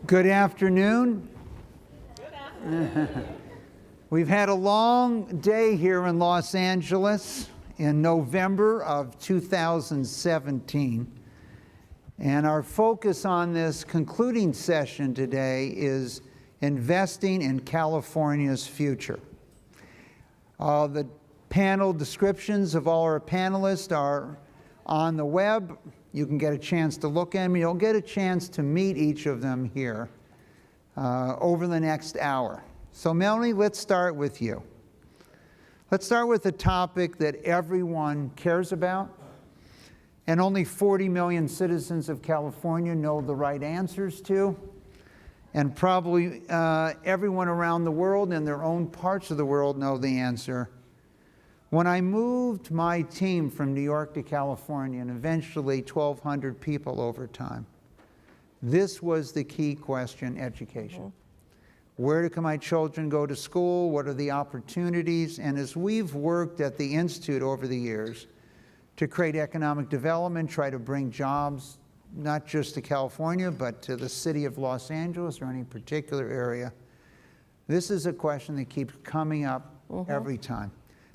Good afternoon. Good afternoon. We've had a long day here in Los Angeles in November of 2017. And our focus on this concluding session today is investing in California's future. The panel descriptions of all our panelists are on the web. You can get a chance to look at them. You'll get a chance to meet each of them here over the next hour. So Melanie, let's start with you. Let's start with a topic that everyone cares about, and only 40 million citizens of California know the right answers to, and probably everyone around the world in their own parts of the world know the answer. When I moved my team from New York to California, and eventually 1,200 people over time, this was the key question: education. Mm-hmm. Where can my children go to school? What are the opportunities? And as we've worked at the Institute over the years to create economic development, try to bring jobs, not just to California, but to the city of Los Angeles or any particular area, this is a question that keeps coming up every time.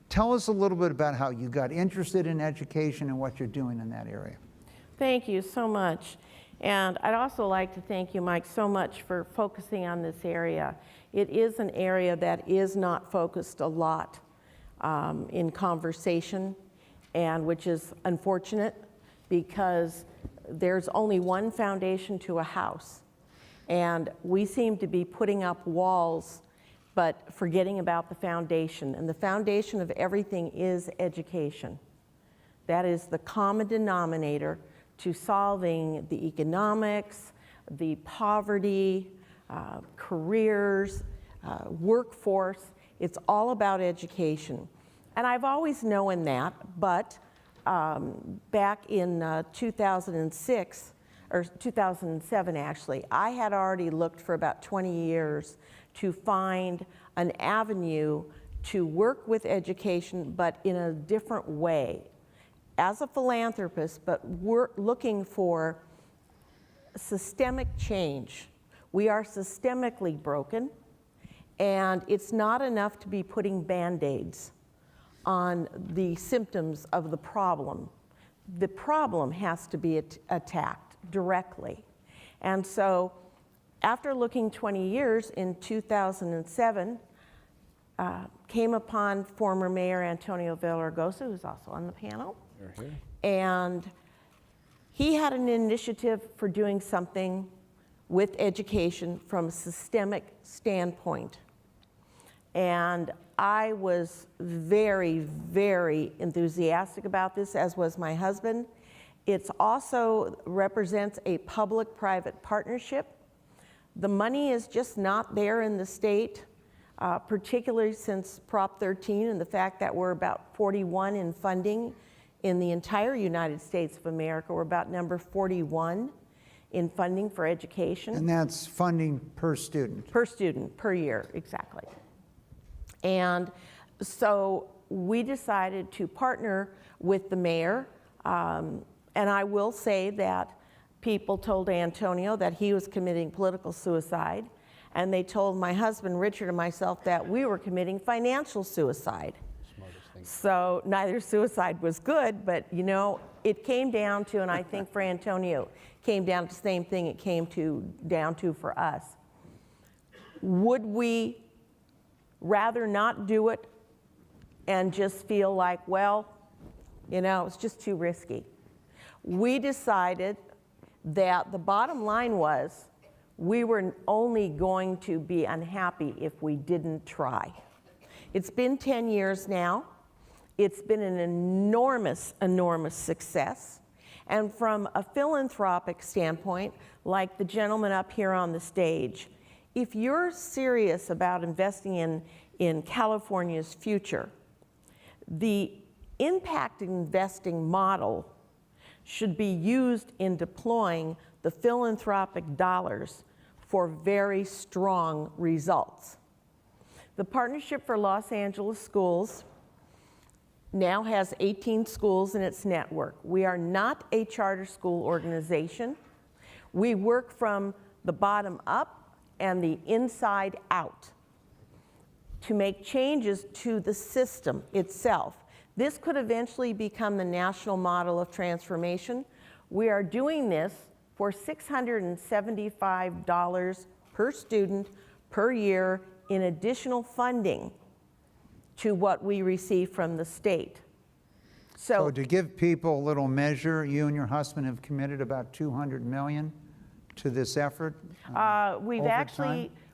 Tell us a little bit about how you got interested in education and what you're doing in that area. Thank you so much. And I'd also like to thank you, Mike, so much for focusing on this area. It is an area that is not focused a lot in conversation, and which is unfortunate because there's only one foundation to a house. And we seem to be putting up walls but forgetting about the foundation. And the foundation of everything is education. That is the common denominator to solving the economics, the poverty, careers, workforce. It's all about education. And I've always known that, but back in 2006, or 2007 actually, I had already looked for about 20 years to find an avenue to work with education, but in a different way. As a philanthropist, but we're looking for systemic change. We are systemically broken, and it's not enough to be putting Band-Aids on the symptoms of the problem. The problem has to be attacked directly. And so after looking 20 years, in 2007, came upon former Mayor Antonio Villaraigosa, who's also on the panel. You're here. And he had an initiative for doing something with education from a systemic standpoint. And I was very, very enthusiastic about this, as was my husband. It also represents a public-private partnership. The money is just not there in the state, particularly since Prop 13 and the fact that we're about 41 in funding in the entire United States of America. We're about number 41 in funding for education. And that's funding per student? Per student, per year, exactly. And so we decided to partner with the mayor, and I will say that people told Antonio that he was committing political suicide, and they told my husband, Richard, and myself that we were committing financial suicide. So neither suicide was good, but you know, it came down to, and I think for Antonio, came down to the same thing it came down to for us. Would we rather not do it and just feel like, well, you know, it's just too risky? We decided that the bottom line was we were only going to be unhappy if we didn't try. It's been 10 years now. It's been an enormous, enormous success. And from a philanthropic standpoint, like the gentleman up here on the stage, if you're serious about investing in California's future, the impact investing model should be used in deploying the philanthropic dollars for very strong results. The Partnership for Los Angeles Schools now has 18 schools in its network. We are not a charter school organization. We work from the bottom up and the inside out, to make changes to the system itself. This could eventually become the national model of transformation. We are doing this for $675 per student per year in additional funding to what we receive from the state. So to give people a little measure, you and your husband have committed about $200 million to this effort?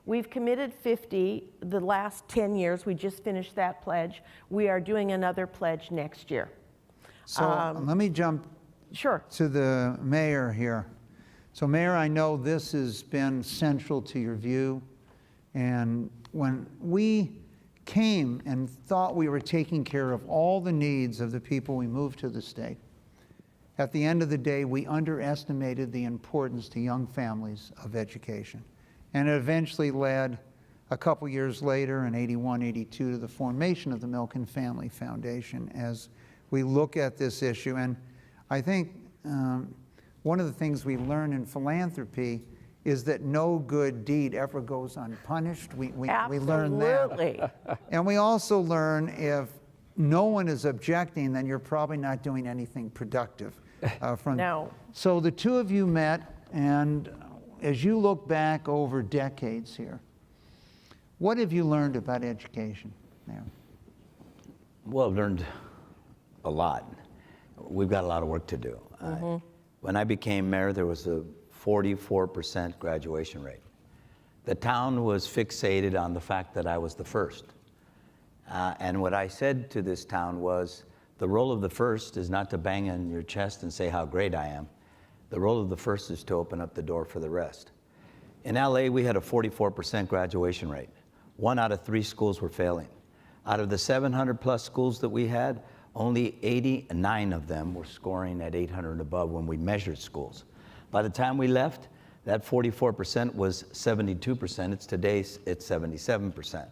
We've committed 50 the last 10 years. We just finished that pledge. We are doing another pledge next year. So let me jump to the mayor here. So Mayor, I know this has been central to your view. And when we came and thought we were taking care of all the needs of the people we moved to the state, at the end of the day, we underestimated the importance to young families of education. And it eventually led, a couple years later, in 81, 82, to the formation of the Milken Family Foundation as we look at this issue. And I think one of the things we learn in philanthropy is that no good deed ever goes unpunished. We learn that. And we also learn if no one is objecting, then you're probably not doing anything productive. No. So the two of you met, and as you look back over decades here, what have you learned about education there? Well, I've learned a lot. We've got a lot of work to do. When I became mayor, there was a 44% graduation rate. The town was fixated on the fact that I was the first. And what I said to this town was, the role of the first is not to bang on your chest and say how great I am. The role of the first is to open up the door for the rest. In LA, we had a 44% graduation rate. 1 out of 3 schools were failing. Out of the 700 plus schools that we had, only 89 of them were scoring at 800 and above when we measured schools. By the time we left, that 44% was 72%. It's today's, it's 77%.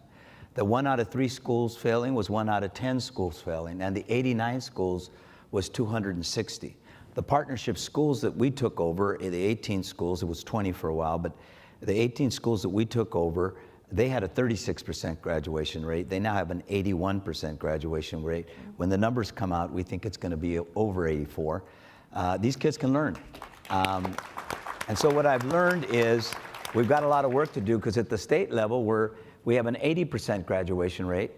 The 1 out of 3 schools failing was 1 out of 10 schools failing, and the 89 schools was 260. The partnership schools that we took over, the 18 schools, it was 20 for a while, but the 18 schools that we took over, they had a 36% graduation rate. They now have an 81% graduation rate. When the numbers come out, we think it's going to be over 84. These kids can learn. And so what I've learned is we've got a lot of work to do, because at the state level, we have an 80% graduation rate.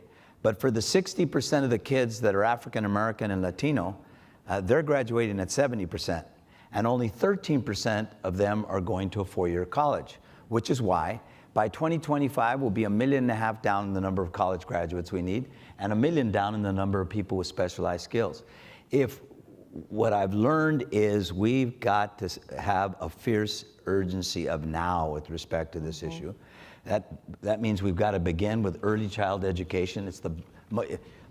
But for the 60% of the kids that are African American and Latino, they're graduating at 70%. And only 13% of them are going to a 4-year college, which is why by 2025, we'll be 1.5 million down in the number of college graduates we need, and 1 million down in the number of people with specialized skills. What I've learned is we've got to have a fierce urgency of now with respect to this issue. That means we've got to begin with early child education.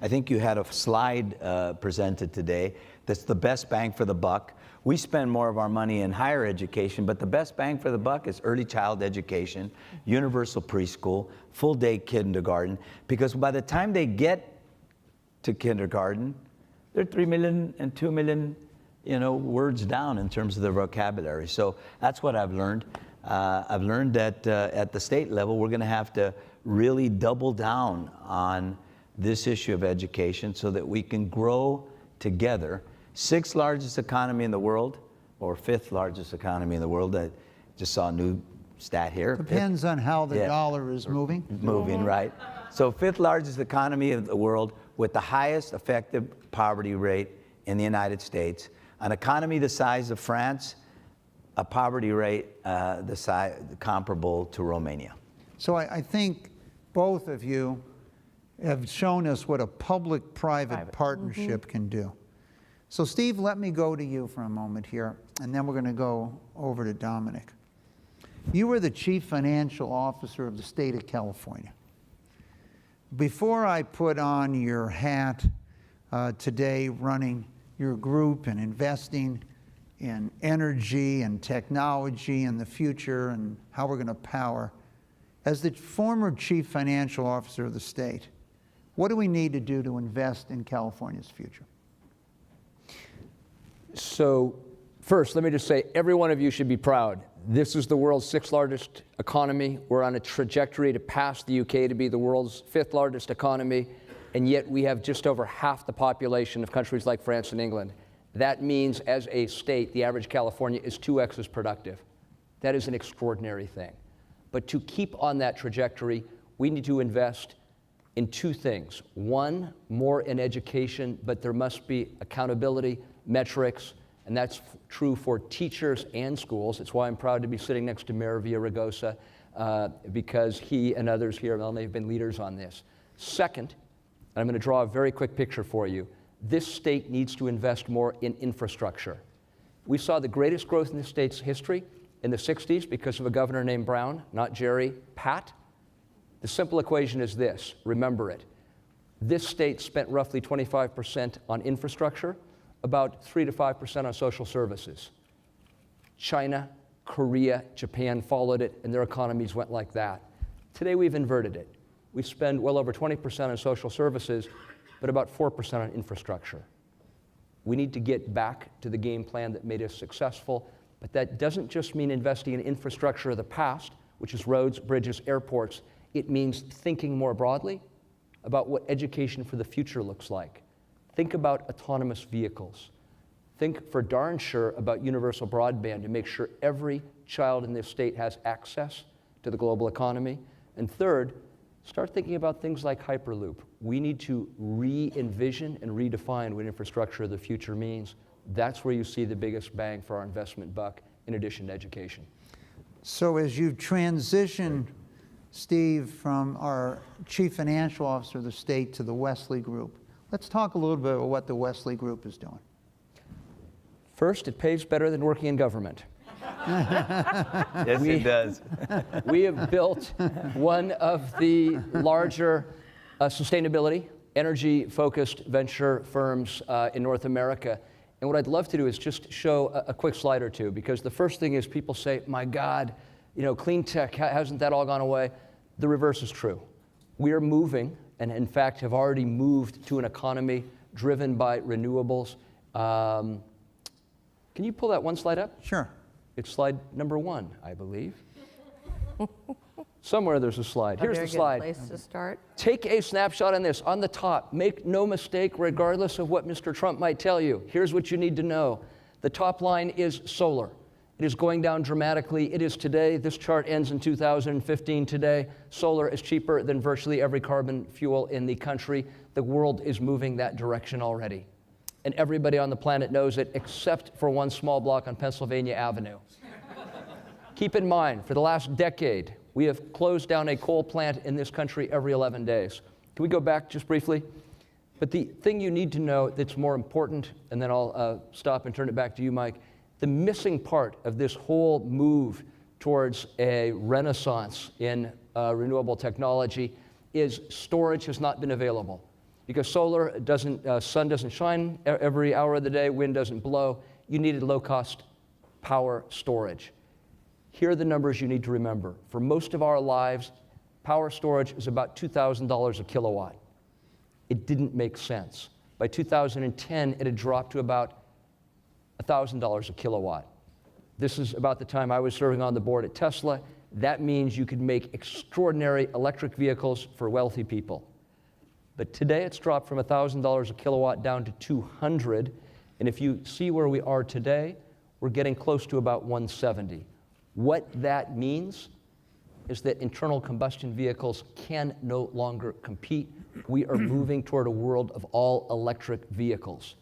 I think you had a slide presented today that's the best bang for the buck. We spend more of our money in higher education, but the best bang for the buck is early child education, universal preschool, full-day kindergarten, because by the time they get to kindergarten, they're 3 million and 2 million, words down in terms of their vocabulary. So that's what I've learned. I've learned that at the state level, we're going to have to really double down on this issue of education so that we can grow together. 6th largest economy in the world, or 5th largest economy in the world. I just saw a new stat here. Depends on how the dollar is moving. Moving, right. So 5th largest economy of the world with the highest effective poverty rate in the United States. An economy the size of France, a poverty rate comparable to Romania. So I think both of you have shown us what a public-private partnership can do. So Steve, let me go to you for a moment here, and then we're going to go over to Dominic. You were the Chief Financial Officer of the state of California. Before I put on your hat today running your group and investing in energy and technology and the future and how we're going to power, as the former Chief Financial Officer of the state, what do we need to do to invest in California's future? So first, let me just say, every one of you should be proud. This is the world's 6th largest economy. We're on a trajectory to pass the UK to be the world's 5th largest economy, and yet we have just over half the population of countries like France and England. That means, as a state, the average California is 2x as productive. That is an extraordinary thing. But to keep on that trajectory, we need to invest in 2 things. One, more in education, but there must be accountability, metrics, and that's true for teachers and schools. It's why I'm proud to be sitting next to Mayor Villaraigosa, because he and others here at Melanie have been leaders on this. Second, and I'm going to draw a very quick picture for you, this state needs to invest more in infrastructure. We saw the greatest growth in the state's history in the 60s because of a governor named Brown, not Jerry, Pat. The simple equation is this, remember it. This state spent roughly 25% on infrastructure, about 3 to 5% on social services. China, Korea, Japan followed it, and their economies went like that. Today we've inverted it. We spend well over 20% on social services, but about 4% on infrastructure. We need to get back to the game plan that made us successful, but that doesn't just mean investing in infrastructure of the past, which is roads, bridges, airports. It means thinking more broadly about what education for the future looks like. Think about autonomous vehicles. Think for darn sure about universal broadband to make sure every child in this state has access to the global economy. And third, start thinking about things like Hyperloop. We need to re-envision and redefine what infrastructure of the future means. That's where you see the biggest bang for our investment buck, in addition to education. So as you transition, Steve, from our Chief Financial Officer of the state to the Wesley Group, let's talk a little bit about what the Wesley Group is doing. First, it pays better than working in government. Yes, it does. We have built one of the larger sustainability, energy-focused venture firms in North America. And what I'd love to do is just show a quick slide or two, because the first thing is people say, my God, clean tech, hasn't that all gone away? The reverse is true. We are moving, and in fact have already moved to an economy driven by renewables. Can you pull that one slide up? Sure. It's slide number 1, I believe. Somewhere there's a slide. Here's the slide. Very good place to start. Take a snapshot on this. On the top, make no mistake, regardless of what Mr. Trump might tell you. Here's what you need to know. The top line is solar. It is going down dramatically. It is today. This chart ends in 2015 today. Solar is cheaper than virtually every carbon fuel in the country. The world is moving that direction already. And everybody on the planet knows it, except for one small block on Pennsylvania Avenue. Keep in mind, for the last decade, we have closed down a coal plant in this country every 11 days. Can we go back just briefly? But the thing you need to know that's more important, and then I'll stop and turn it back to you, Mike, the missing part of this whole move towards a renaissance in renewable technology is storage has not been available. Because solar sun doesn't shine every hour of the day, wind doesn't blow. You needed low-cost power storage. Here are the numbers you need to remember. For most of our lives, power storage is about $2,000 a kilowatt. It didn't make sense. By 2010, it had dropped to about $1,000 a kilowatt. This is about the time I was serving on the board at Tesla. That means you could make extraordinary electric vehicles for wealthy people. But today it's dropped from $1,000 a kilowatt down to $200. And if you see where we are today, we're getting close to about $170. What that means is that internal combustion vehicles can no longer compete. We are moving toward a world of all electric vehicles.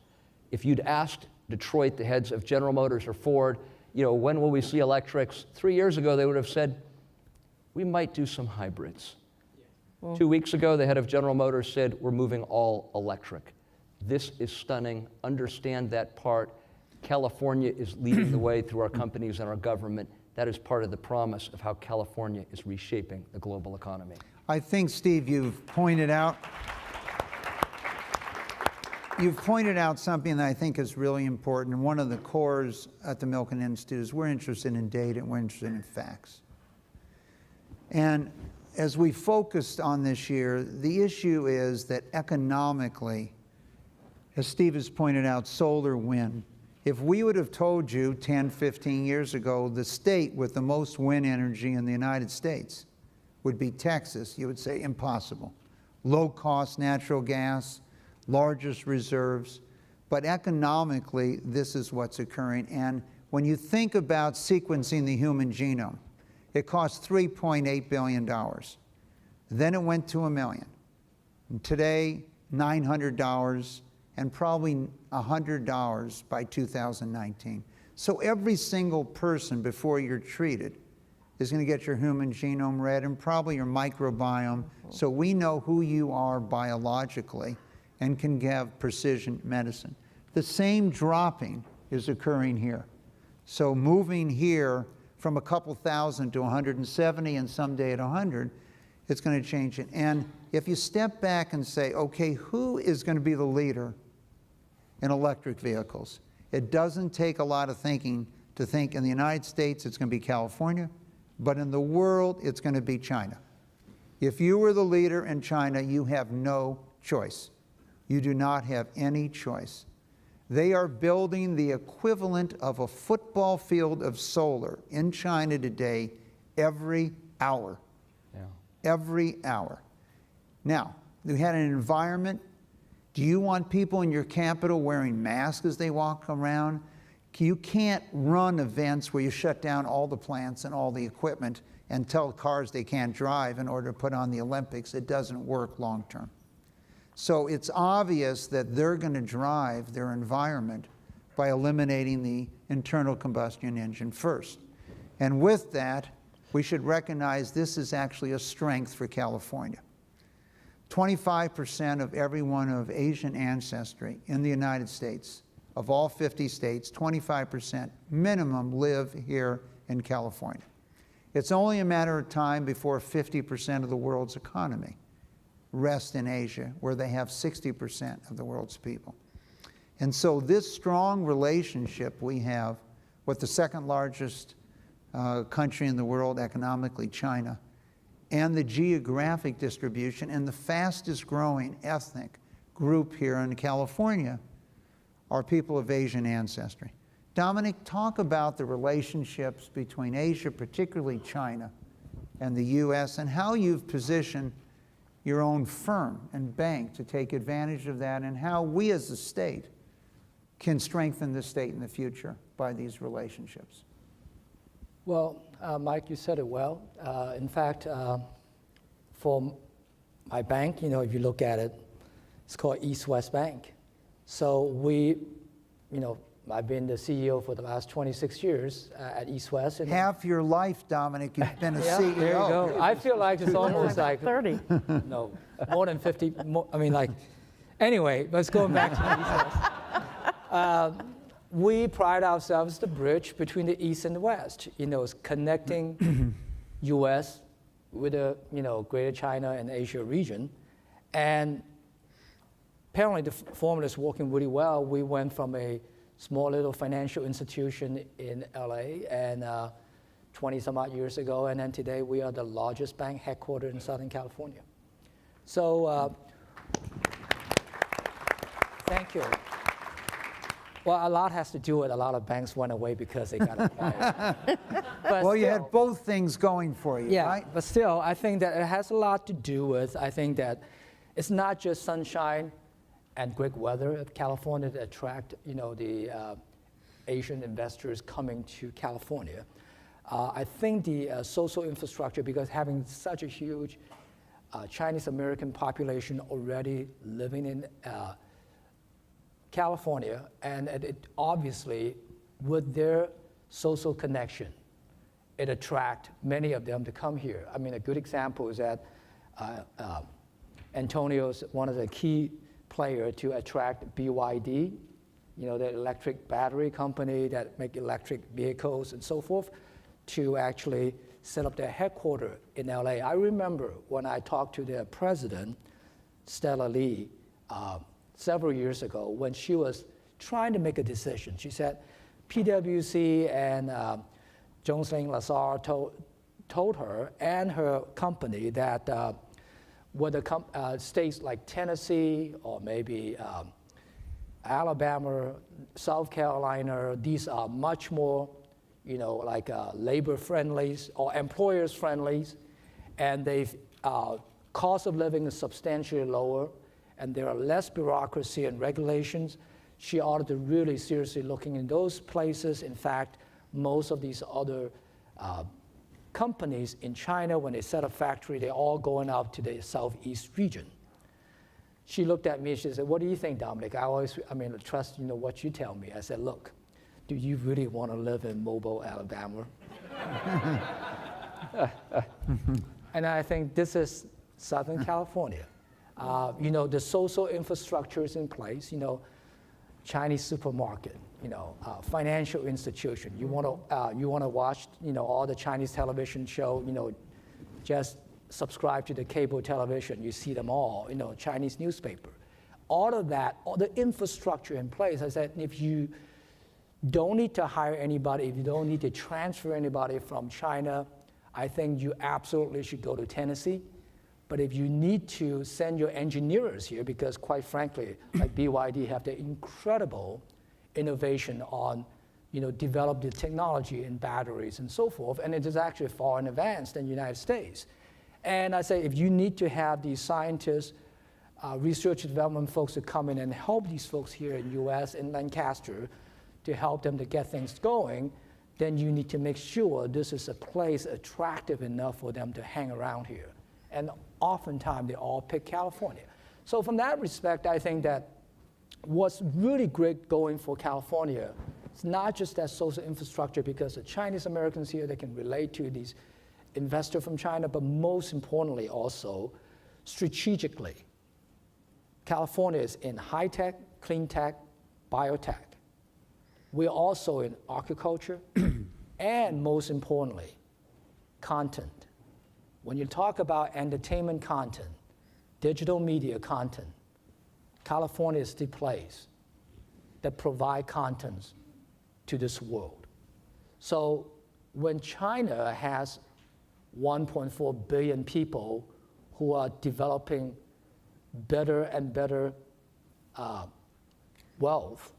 If you'd asked Detroit, the heads of General Motors or Ford, when will we see electrics? 3 years ago, they would have said, we might do some hybrids. 2 weeks ago, the head of General Motors said, we're moving all electric. This is stunning. Understand that part. California is leading the way through our companies and our government. That is part of the promise of how California is reshaping the global economy. I think, Steve, you've pointed out something that I think is really important. And one of the cores at the Milken Institute is we're interested in data and we're interested in facts. And as we focused on this year, the issue is that economically, as Steve has pointed out, solar, wind If we would have told you 10, 15 years ago the state with the most wind energy in the United States would be Texas, you would say impossible. Low-cost natural gas, largest reserves, but economically, this is what's occurring. And when you think about sequencing the human genome, it cost $3.8 billion. Then it went to $1 million. And today, $900 and probably $100 by 2019. So every single person before you're treated is going to get your human genome read and probably your microbiome, so we know who you are biologically and can give precision medicine. The same dropping is occurring here. So moving here from a couple thousand to 170 and someday at 100, it's going to change it. And if you step back and say, okay, who is going to be the leader in electric vehicles? It doesn't take a lot of thinking to think in the United States it's going to be California, but in the world it's going to be China. If you were the leader in China, you have no choice. You do not have any choice. They are building the equivalent of a football field of solar in China today every hour. Yeah. Every hour. Now, we had an environment. Do you want people in your capital wearing masks as they walk around? You can't run events where you shut down all the plants and all the equipment and tell cars they can't drive in order to put on the Olympics. It doesn't work long term. So it's obvious that they're going to drive their environment by eliminating the internal combustion engine first. And with that, we should recognize this is actually a strength for California. 25% of everyone of Asian ancestry in the United States, of all 50 states, 25% minimum live here in California. It's only a matter of time before 50% of the world's economy rests in Asia, where they have 60% of the world's people. And so this strong relationship we have with the second largest country in the world economically, China, and the geographic distribution and the fastest growing ethnic group here in California are people of Asian ancestry. Dominic, talk about the relationships between Asia, particularly China, and the U.S., and how you've positioned your own firm and bank to take advantage of that, and how we as a state can strengthen the state in the future by these relationships. Well, Mike, you said it well. In fact, for my bank, if you look at it, it's called East West Bank. So we, I've been the CEO for the last 26 years at East West. And Half your life, Dominic, you've been a yeah, CEO. there you go. I feel like it's almost like 30. no, more than 50. Anyway, let's go back to East West. We pride ourselves as the bridge between the East and the West. It's connecting U.S. with the Greater China and Asia region, and apparently the formula is working really well. We went from a small little financial institution in LA and 20 some odd years ago, and then today we are the largest bank headquartered in Southern California. So thank you. Well, a lot has to do with a lot of banks went away because they got acquired. Well, you had both things going for you, yeah, right? but still, I think that it has a lot to do with, I think that it's not just sunshine and great weather of California that attract, the Asian investors coming to California. I think the social infrastructure, because having such a huge Chinese American population already living in California, and it obviously, with their social connection, it attract many of them to come here. I mean, a good example is that Antonio's one of the key player to attract BYD, the electric battery company that make electric vehicles and so forth, to actually set up their headquarters in LA. I remember when I talked to their president, Stella Lee, several years ago, when she was trying to make a decision. She said PwC and Jones Lang LaSalle told her and her company that whether states like Tennessee or maybe Alabama, South Carolina, these are much more, like labor friendly or employers friendly, and they've cost of living is substantially lower, and there are less bureaucracy and regulations. She ought to really seriously looking in those places. In fact, most of these other companies in China, when they set up factory, they're all going out to the southeast region. She looked at me, she said, "What do you think, Dominic?" Trust what you tell me. I said, "Look, do you really want to live in Mobile, Alabama?" And I think this is Southern California. The social infrastructure is in place, Chinese supermarket, financial institution. You want to watch, all the Chinese television show, just subscribe to the cable television. You see them all, Chinese newspaper. All of that, all the infrastructure in place. I said, if you don't need to hire anybody, if you don't need to transfer anybody from China, I think you absolutely should go to Tennessee. But if you need to send your engineers here, because quite frankly, like BYD have the incredible innovation on, develop the technology in batteries and so forth, and it is actually far in advance than the United States. And I say, if you need to have these scientists, research and development folks to come in and help these folks here in US, in Lancaster, to help them to get things going, then you need to make sure this is a place attractive enough for them to hang around here. And oftentimes they all pick California. So from that respect, I think that what's really great going for California, it's not just that social infrastructure, because the Chinese Americans here, they can relate to these investors from China, but most importantly also, strategically, California is in high tech, clean tech, biotech. We're also in agriculture, and most importantly, content. When you talk about entertainment content, digital media content, California is the place that provide content to this world. So when China has 1.4 billion people who are developing better and better wealth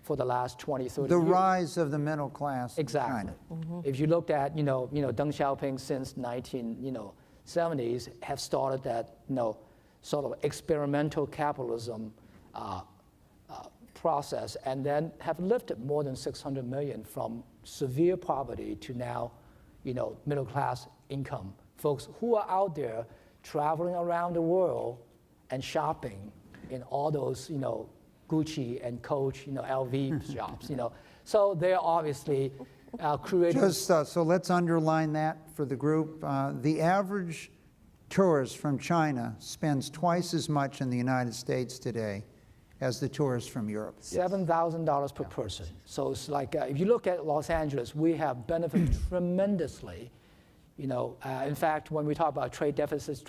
for the last 20, 30 The years. rise of the middle class Exactly. in China. If you looked at, Deng Xiaoping since 1970s have started that, sort of experimental capitalism process, and then have lifted more than 600 million from severe poverty to now, middle class income. Folks who are out there traveling around the world and shopping in all those, Gucci and Coach, LV shops, So they're obviously creating. Just so let's underline that for the group. The average tourist from China spends twice as much in the United States today as the tourists from Europe. $7,000 per person. So it's like, if you look at Los Angeles, we have benefited tremendously. In fact, when we talk about trade deficits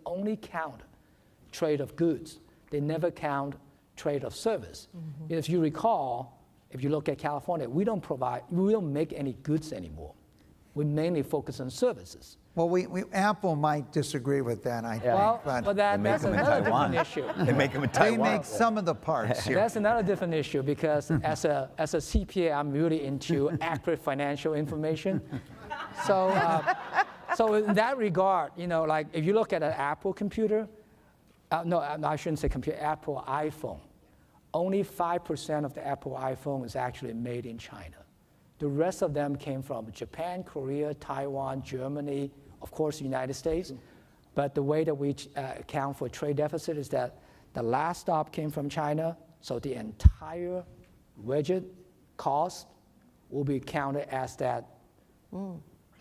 only count trade of goods. They never count trade of service. Mm-hmm. If you recall, if you look at California, we don't make any goods anymore. We mainly focus on services. Well, Apple might disagree with that, I think. Well, but that's another different issue. They make them in They Taiwan. make some of the parts here. That's another different issue, because as a CPA, I'm really into accurate financial information. So in that regard, like if you look at an Apple computer, no, I shouldn't say computer, Apple iPhone, only 5% of the Apple iPhone is actually made in China. The rest of them came from Japan, Korea, Taiwan, Germany, of course, the United States. But the way that we account for trade deficit is that the last stop came from China, so the entire widget cost will be counted as that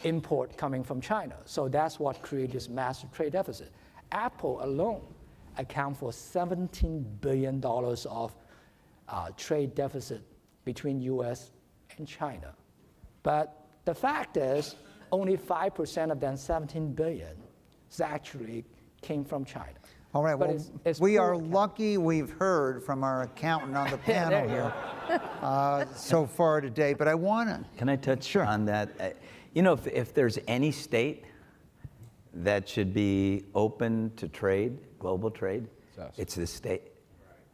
import coming from China. So that's what created this massive trade deficit. Apple alone accounts for $17 billion of trade deficit between US and China. But the fact is, only 5% of that 17 billion actually came from China. All right, But well, it's we poor are accounting. lucky we've heard from our accountant on the panel there you here so far today, but I want to. Can I touch on that? If there's any state that should be open to trade, global trade, it's this state.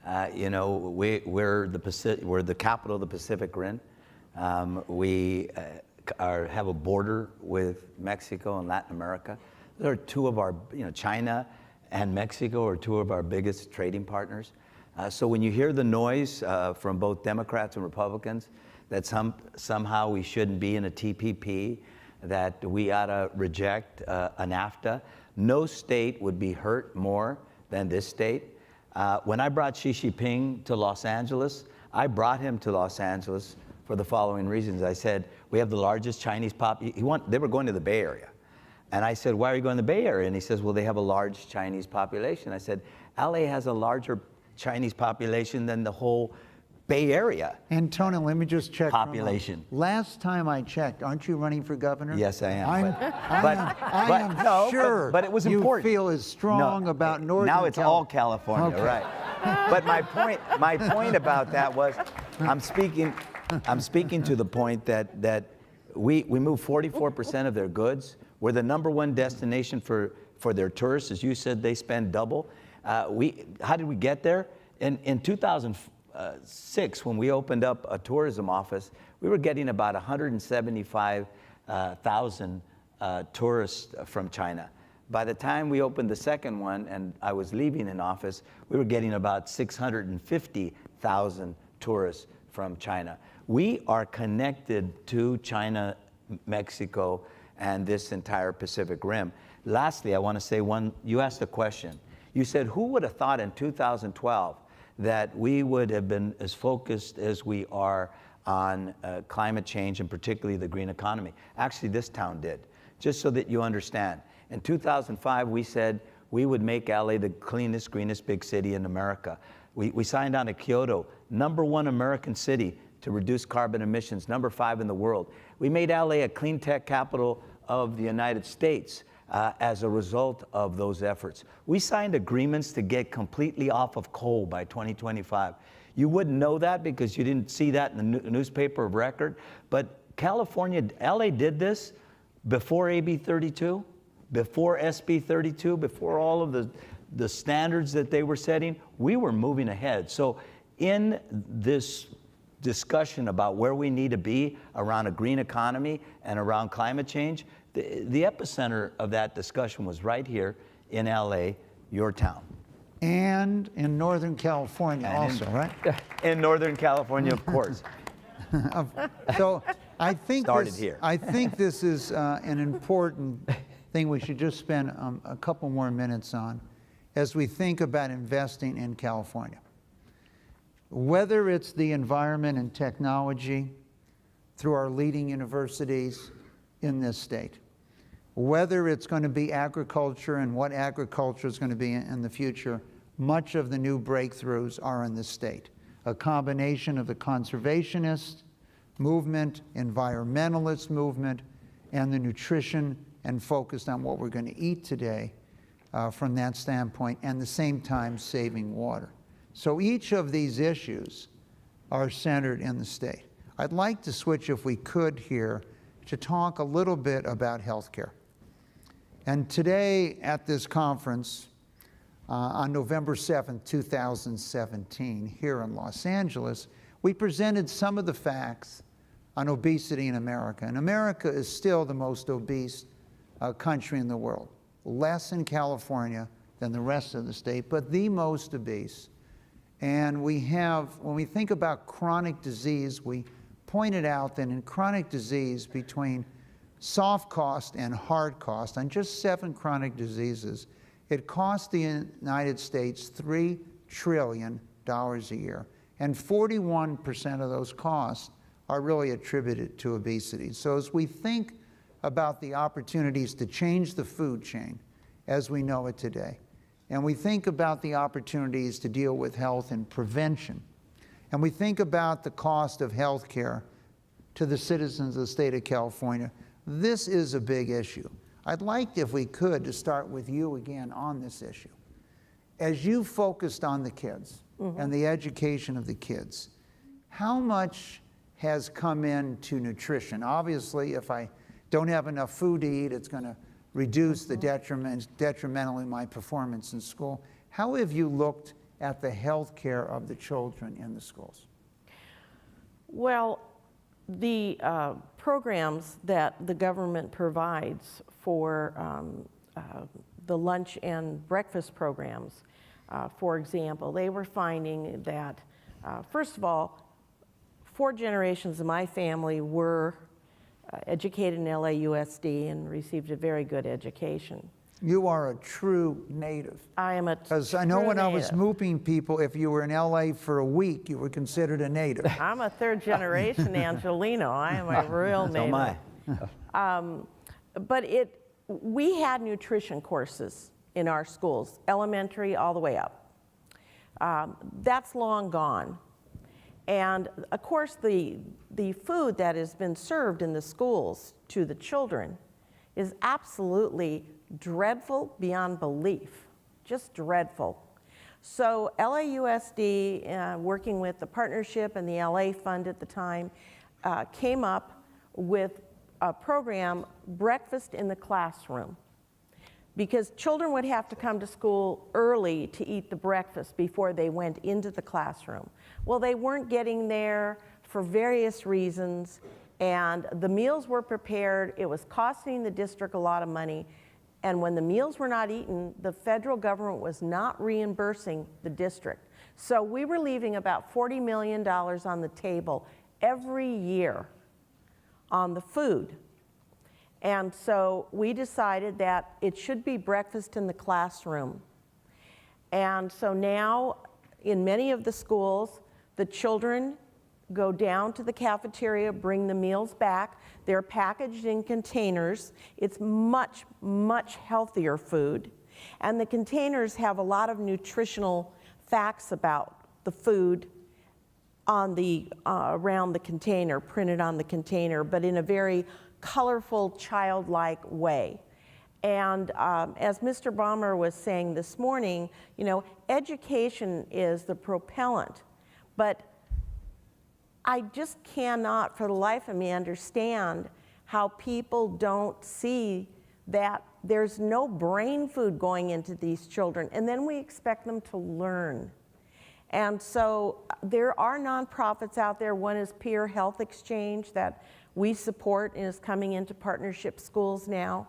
You know, we're the capital of the Pacific Rim. We have a border with Mexico and Latin America. They're two of our, China and Mexico are two of our biggest trading partners. So when you hear the noise from both Democrats and Republicans that somehow we shouldn't be in a TPP, that we ought to reject a NAFTA, no state would be hurt more than this state. When I brought Xi Jinping to Los Angeles, I brought him to Los Angeles for the following reasons. I said, we have the largest Chinese they were going to the Bay Area. And I said, why are you going to the Bay Area? And he says, well, they have a large Chinese population. I said, LA has a larger Chinese population than the whole Bay Area. Antonio, let me just check. Population. Last time I checked, aren't you running for governor? Yes, I am. I am sure but it was you important. feel as strong about Northern Now it's all California, Okay. right? But my point about that was, I'm speaking to the point that we move 44% of their goods. We're the #1 destination for their tourists. As you said, they spend double. How did we get there? In 2006, when we opened up a tourism office, we were getting about 175,000 tourists from China. By the time we opened the second one and I was leaving in office, we were getting about 650,000 tourists from China. We are connected to China, Mexico, and this entire Pacific Rim. Lastly, I want to say you asked a question. You said, who would have thought in 2012 that we would have been as focused as we are on climate change and particularly the green economy? Actually, this town did. Just so that you understand. In 2005, we said we would make LA the cleanest, greenest big city in America. We signed on to Kyoto, #1 American city to reduce carbon emissions, #5 in the world. We made LA a clean tech capital of the United States as a result of those efforts. We signed agreements to get completely off of coal by 2025. You wouldn't know that because you didn't see that in the newspaper of record, but LA did this before AB 32, before SB 32, before all of the standards that they were setting. We were moving ahead. So in this discussion about where we need to be around a green economy and around climate change, the epicenter of that discussion was right here in LA, your town. And in Northern California also, right? In Northern California, of course. So I think Started here. I think this is an important thing we should just spend a couple more minutes on as we think about investing in California. Whether it's the environment and technology through our leading universities in this state, whether it's going to be agriculture and what agriculture is going to be in the future, much of the new breakthroughs are in this state. A combination of the conservationist movement, environmentalist movement, and the nutrition and focused on what we're going to eat today from that standpoint, and at the same time saving water. So each of these issues are centered in the state. I'd like to switch, if we could here, to talk a little bit about healthcare. And today at this conference, on November 7th, 2017, here in Los Angeles, we presented some of the facts on obesity in America. And America is still the most obese country in the world. Less in California than the rest of the state, but the most obese. And we have, when we think about chronic disease, we pointed out that in chronic disease, between soft cost and hard cost, on just 7 chronic diseases, it costs the United States $3 trillion a year. And 41% of those costs are really attributed to obesity. So as we think about the opportunities to change the food chain as we know it today, and we think about the opportunities to deal with health and prevention, and we think about the cost of health care to the citizens of the state of California, this is a big issue. I'd like, if we could, to start with you again on this issue. As you focused on the kids and the education of the kids, how much has come into nutrition? Obviously, if I don't have enough food to eat, it's going to reduce the detrimentally my performance in school. How have you looked at the health care of the children in the schools? Well, the programs that the government provides for the lunch and breakfast programs, for example, they were finding that, first of all, 4 generations of my family were educated in LAUSD and received a very good education. You are a true native. I am a Because I know when I was native. moving people, if you were in LA for a week, you were considered a native. I'm a 3rd generation Angelino. I am a real So native. am I. But we had nutrition courses in our schools, elementary all the way up. That's long gone. And of course, the food that has been served in the schools to the children is absolutely dreadful beyond belief, just dreadful. So LAUSD, working with the partnership and the LA Fund at the time, came up with a program, Breakfast in the Classroom, because children would have to come to school early to eat the breakfast before they went into the classroom. Well, they weren't getting there for various reasons, and the meals were prepared. It was costing the district a lot of money, and when the meals were not eaten, the federal government was not reimbursing the district. So we were leaving about $40 million on the table every year on the food. And so we decided that it should be breakfast in the classroom. And so now, in many of the schools, the children go down to the cafeteria, bring the meals back. They're packaged in containers. It's much, much healthier food. And the containers have a lot of nutritional facts about the food on the, around the container, printed on the container, but in a very colorful, childlike way. And as Mr. Baumer was saying this morning, you know, education is the propellant, but I just cannot for the life of me understand how people don't see that there's no brain food going into these children, and then we expect them to learn. And so there are nonprofits out there. One is Peer Health Exchange that we support and is coming into partnership schools now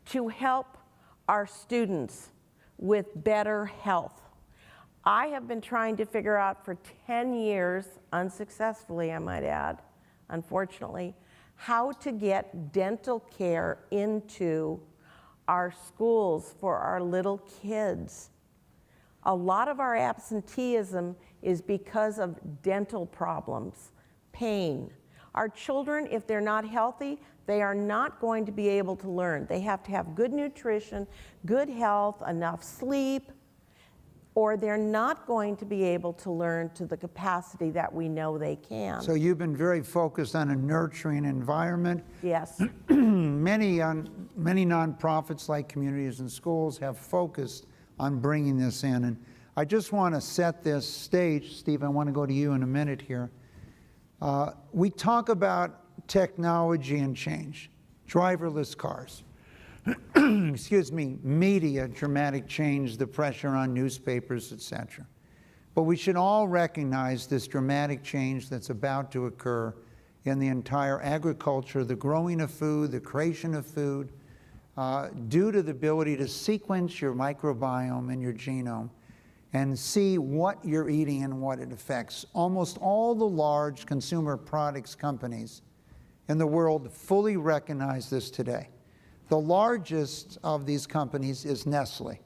to help our students with better health. I have been trying to figure out for 10 years, unsuccessfully I might add, unfortunately, how to get dental care into our schools for our little kids. A lot of our absenteeism is because of dental problems, pain. Our children, if they're not healthy, they are not going to be able to learn. They have to have good nutrition, good health, enough sleep, or they're not going to be able to learn to the capacity that we know they can. So you've been very focused on a nurturing environment. Yes. Many nonprofits like Communities in Schools have focused on bringing this in. And I just want to set this stage. Steve, I want to go to you in a minute here. We talk about technology and change, driverless cars. Excuse me, media, dramatic change, the pressure on newspapers, etc. But we should all recognize this dramatic change that's about to occur in the entire agriculture, the growing of food, the creation of food, due to the ability to sequence your microbiome and your genome and see what you're eating and what it affects. Almost all the large consumer products companies in the world fully recognize this today. The largest of these companies is Nestle.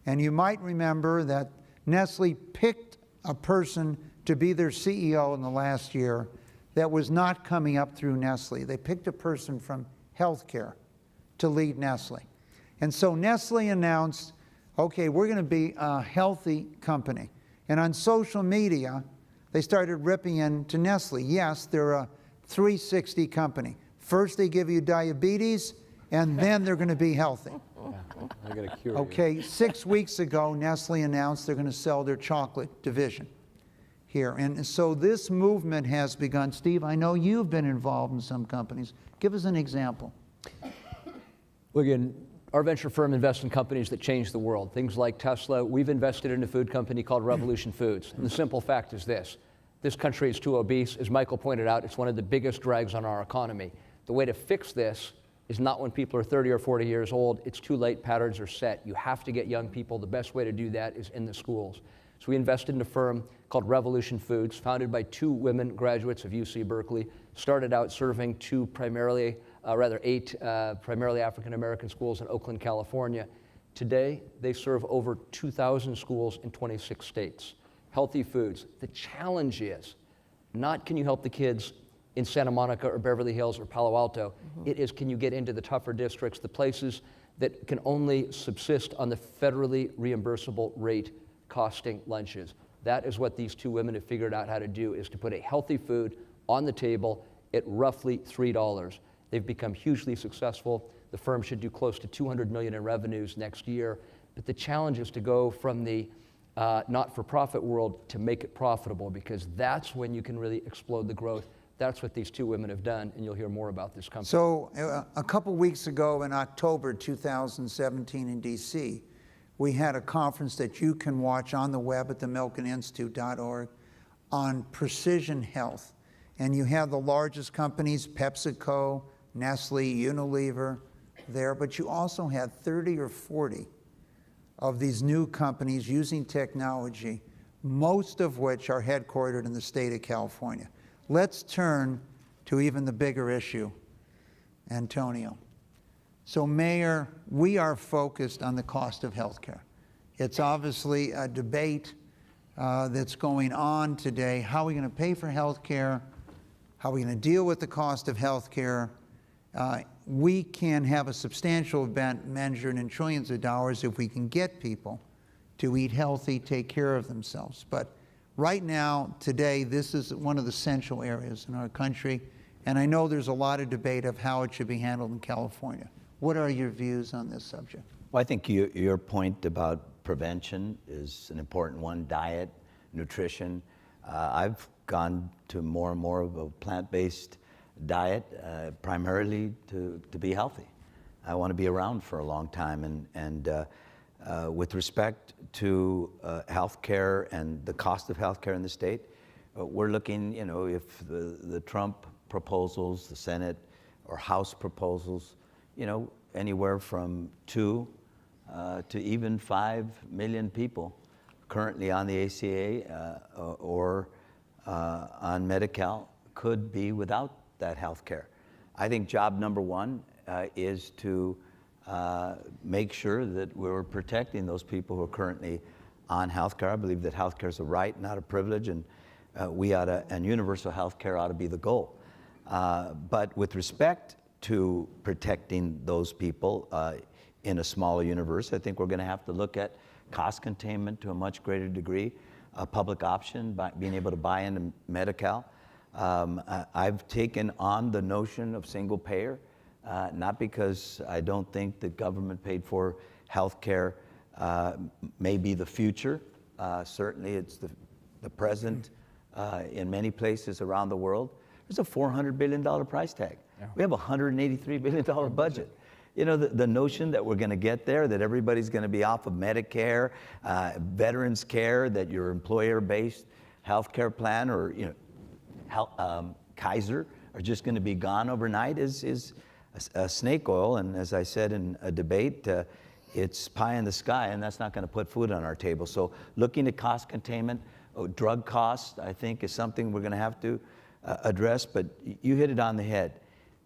And you might remember that Nestle picked a person to be their CEO in the last year that was not coming up through Nestle. They picked a person from healthcare to lead Nestle. And so Nestle announced, okay, we're going to be a healthy company. And on social media, they started ripping into Nestle. Yes, they're a 360 company. First they give you diabetes, and then they're going to be healthy. I got a cure. Okay, 6 weeks ago, Nestle announced they're going to sell their chocolate division here. And so this movement has begun. Steve, I know you've been involved in some companies. Give us an example. Well, again, Our venture firm invests in companies that change the world, things like Tesla. We've invested in a food company called Revolution Foods. And the simple fact is this country is too obese. As Michael pointed out, it's one of the biggest drags on our economy. The way to fix this is not when people are 30 or 40 years old. It's too late, patterns are set. You have to get young people. The best way to do that is in the schools. So we invested in a firm called Revolution Foods, founded by 2 women graduates of UC Berkeley, started out serving 8 primarily African-American schools in Oakland, California. Today, they serve over 2,000 schools in 26 states. Healthy foods. The challenge is not can you help the kids in Santa Monica or Beverly Hills or Palo Alto. It is can you get into the tougher districts, the places that can only subsist on the federally reimbursable rate costing lunches. That is what these 2 women have figured out how to do, is to put a healthy food on the table at roughly $3. They've become hugely successful. The firm should do close to $200 million in revenues next year. But the challenge is to go from the not-for-profit world to make it profitable, because that's when you can really explode the growth. That's what these 2 women have done, and you'll hear more about this company. So a couple weeks ago in October 2017 in DC, we had a conference that you can watch on the web at the milkeninstitute.org on precision health. And you have the largest companies, PepsiCo, Nestle, Unilever there, but you also had 30 or 40 of these new companies using technology, most of which are headquartered in the state of California. Let's turn to even the bigger issue, Antonio. So, Mayor, we are focused on the cost of healthcare. It's obviously a debate that's going on today. How are we going to pay for healthcare? How are we going to deal with the cost of healthcare? We can have a substantial event measured in trillions of dollars if we can get people to eat healthy, take care of themselves. But right now, today, this is one of the central areas in our country, and I know there's a lot of debate of how it should be handled in California. What are your views on this subject? Well, I think your point about prevention is an important one. Diet, nutrition. I've gone to more and more of a plant-based diet, primarily to be healthy. I want to be around for a long time, and with respect to healthcare and the cost of healthcare in the state, we're looking, if the Trump proposals, the Senate or House proposals, anywhere from 2 to even 5 million people currently on the ACA or on Medi-Cal could be without that health care. I think job number 1 is to make sure that we're protecting those people who are currently on health care. I believe that health care is a right, not a privilege, and and universal health care ought to be the goal. But with respect to protecting those people in a smaller universe, I think we're going to have to look at cost containment to a much greater degree, a public option, by being able to buy into Medi-Cal. I've taken on the notion of single payer, not because I don't think that government paid for health care may be the future. Certainly it's the present in many places around the world. There's a $400 billion price tag. Yeah. We have a $183 billion budget. The notion that we're going to get there, that everybody's going to be off of Medicare, veterans care, that your employer-based health care plan or Kaiser are just going to be gone overnight is a snake oil. And as I said in a debate, it's pie in the sky, and that's not going to put food on our table. So looking at cost containment, drug costs, I think, is something we're going to have to address. But you hit it on the head.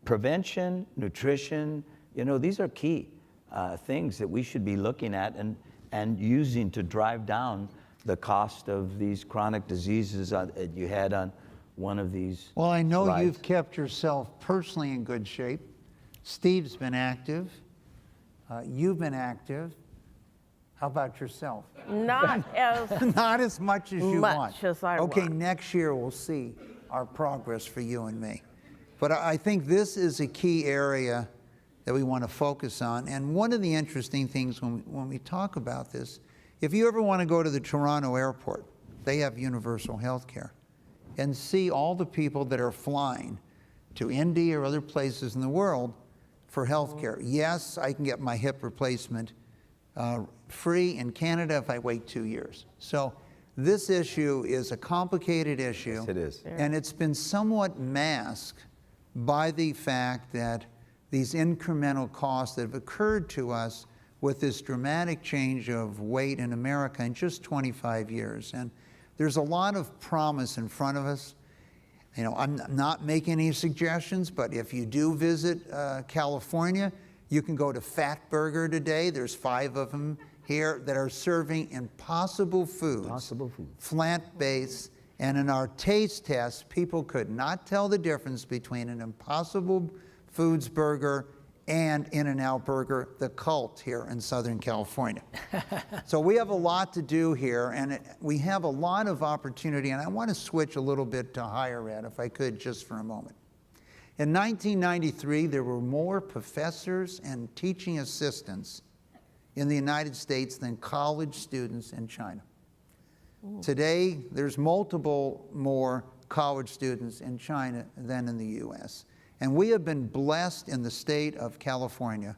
Prevention, nutrition, these are key things that we should be looking at and using to drive down the cost of these chronic diseases that you had on one of these Well, I know slides. You've kept yourself personally in good shape. Steve's been active. You've been active. How about yourself? Not as Not as much as you want. much as I Okay, want. next year we'll see our progress for you and me. But I think this is a key area that we want to focus on. And one of the interesting things when we talk about this, if you ever want to go to the Toronto airport, they have universal health care, and see all the people that are flying to India or other places in the world for health care. Yes, I can get my hip replacement free in Canada if I wait 2 years. So this issue is a complicated issue. Yes, it is. And it's been somewhat masked by the fact that these incremental costs that have occurred to us with this dramatic change of weight in America in just 25 years. And there's a lot of promise in front of us. You know, I'm not making any suggestions, but if you do visit California, you can go to Fat Burger today. There's 5 of them here that are serving impossible foods. Impossible foods. Plant-based. And in our taste tests, people could not tell the difference between an Impossible Foods burger and In-N-Out Burger, the cult here in Southern California. So we have a lot to do here, and we have a lot of opportunity, and I want to switch a little bit to higher ed, if I could, just for a moment. In 1993, there were more professors and teaching assistants in the United States than college students in China. Today, there's multiple more college students in China than in the US. And we have been blessed in the state of California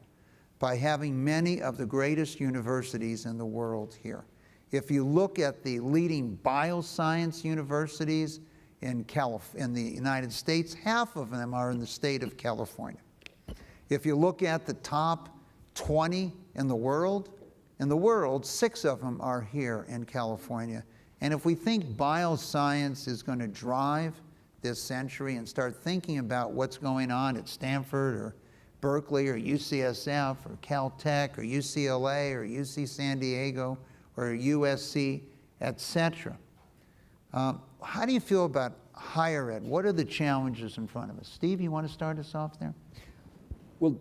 by having many of the greatest universities in the world here. If you look at the leading bioscience universities in the United States, half of them are in the state of California. If you look at the top 20 in the world, 6 of them are here in California. And if we think bioscience is going to drive this century and start thinking about what's going on at Stanford or Berkeley or UCSF or Caltech or UCLA or UC San Diego or USC, etc. How do you feel about higher ed? What are the challenges in front of us? Steve, you want to start us off there? Well,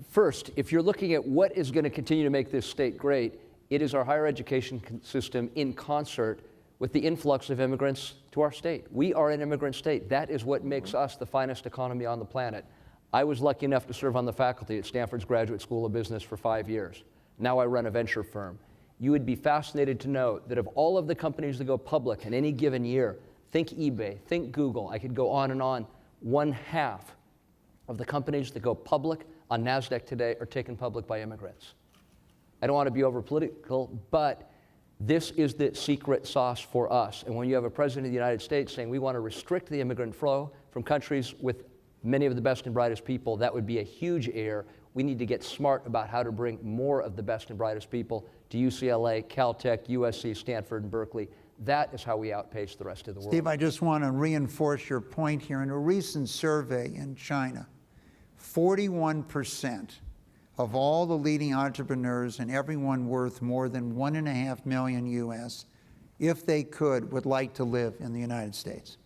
first, if you're looking at what is going to continue to make this state great, it is our higher education system in concert with the influx of immigrants to our state. We are an immigrant state. That is what makes us the finest economy on the planet. I was lucky enough to serve on the faculty at Stanford's Graduate School of Business for 5 years. Now I run a venture firm. You would be fascinated to know that of all of the companies that go public in any given year, think eBay, think Google, I could go on and on, 1/2 of the companies that go public on NASDAQ today are taken public by immigrants. I don't want to be over political, but this is the secret sauce for us. And when you have a president of the United States saying we want to restrict the immigrant flow from countries with many of the best and brightest people, that would be a huge error. We need to get smart about how to bring more of the best and brightest people to UCLA, Caltech, USC, Stanford, and Berkeley. That is how we outpace the rest of the world. Steve, I just want to reinforce your point here. In a recent survey in China, 41% of all the leading entrepreneurs and everyone worth more than 1.5 million US, if they could, would like to live in the United States.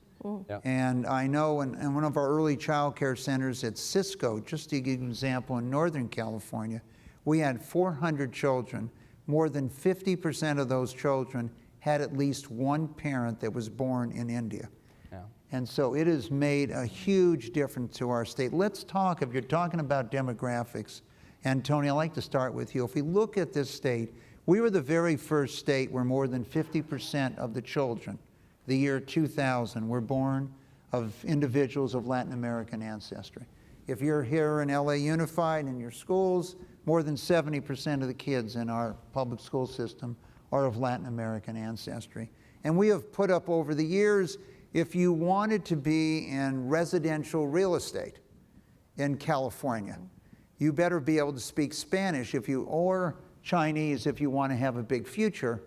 Yeah. And I know in one of our early child care centers at Cisco, just to give you an example, in Northern California, we had 400 children. More than 50% of those children had at least one parent that was born in India. Yeah. And so it has made a huge difference to our state. Let's talk, if you're talking about demographics, and Tony, I'd like to start with you. If we look at this state, we were the very first state where more than 50% of the children, the year 2000, were born of individuals of Latin American ancestry. If you're here in LA Unified in your schools, more than 70% of the kids in our public school system are of Latin American ancestry. And we have put up over the years, if you wanted to be in residential real estate in California, you better be able to speak Spanish or Chinese if you want to have a big future,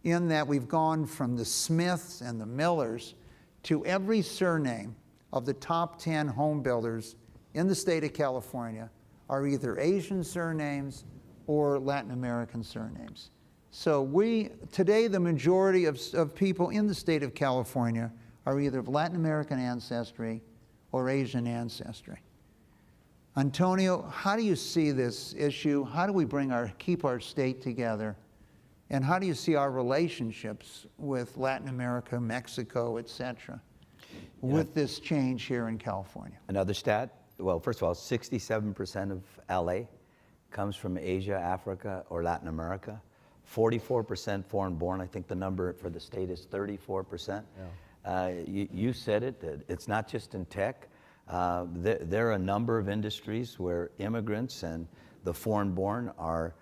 in that we've gone from the Smiths and the Millers to every surname of the top 10 home builders in the state of California are either Asian surnames or Latin American surnames. So today the majority of people in the state of California are either of Latin American ancestry or Asian ancestry. Antonio, how do you see this issue? How do we keep our state together? And how do you see our relationships with Latin America, Mexico, et cetera, with this change here in California? Another stat, well, first of all, 67% of LA comes from Asia, Africa, or Latin America. 44% foreign born. I think the number for the state is 34%. Yeah. You said it, it's not just in tech. There are a number of industries where immigrants and the foreign-born are,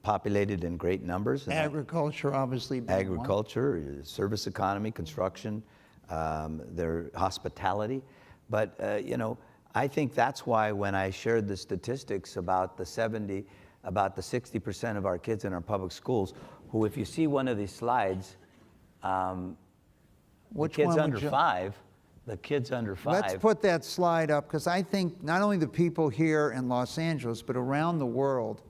populated in great numbers. And Agriculture, obviously. being one. agriculture, service economy, construction, their hospitality. But, I think that's why when I shared the statistics about the 60% of our kids in our public schools, who, if you see one of these slides, Which the kids one would under you- five, the kids under five. Let's put that slide up, because I think not only the people here in Los Angeles, but around the world,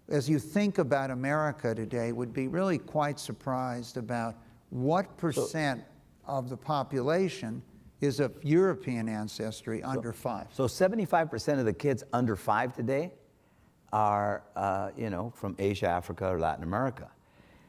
as you think about America today, would be really quite surprised about what percent of the population is of European ancestry under 5. So 75% of the kids under 5 today are, from Asia, Africa, or Latin America.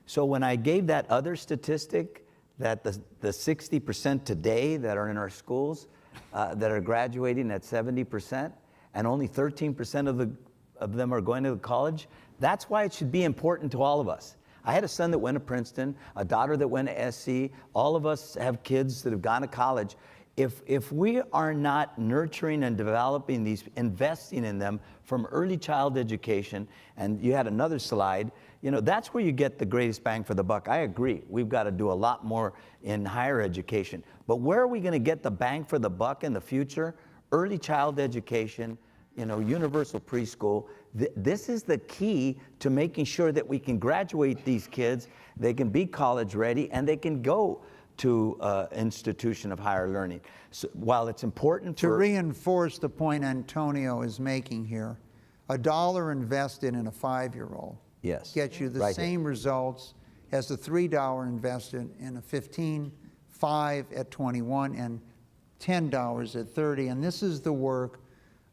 So when I gave that other statistic, that the 60% today that are in our schools that are graduating at 70%, and only 13% of them are going to college, that's why it should be important to all of us. I had a son that went to Princeton, a daughter that went to SC. All of us have kids that have gone to college. If we are not nurturing and developing these, investing in them from early child education, and you had another slide, that's where you get the greatest bang for the buck. I agree. We've got to do a lot more in higher education. But where are we going to get the bang for the buck in the future? Early child education, universal preschool. This is the key to making sure that we can graduate these kids, they can be college ready, and they can go to institution of higher learning. So while it's important To reinforce the point Antonio is making here, $1 invested in a 5-year-old Yes. gets you the Right same results as the $3 invested in a 15, $5 at 21, and $10 at 30. And this is the work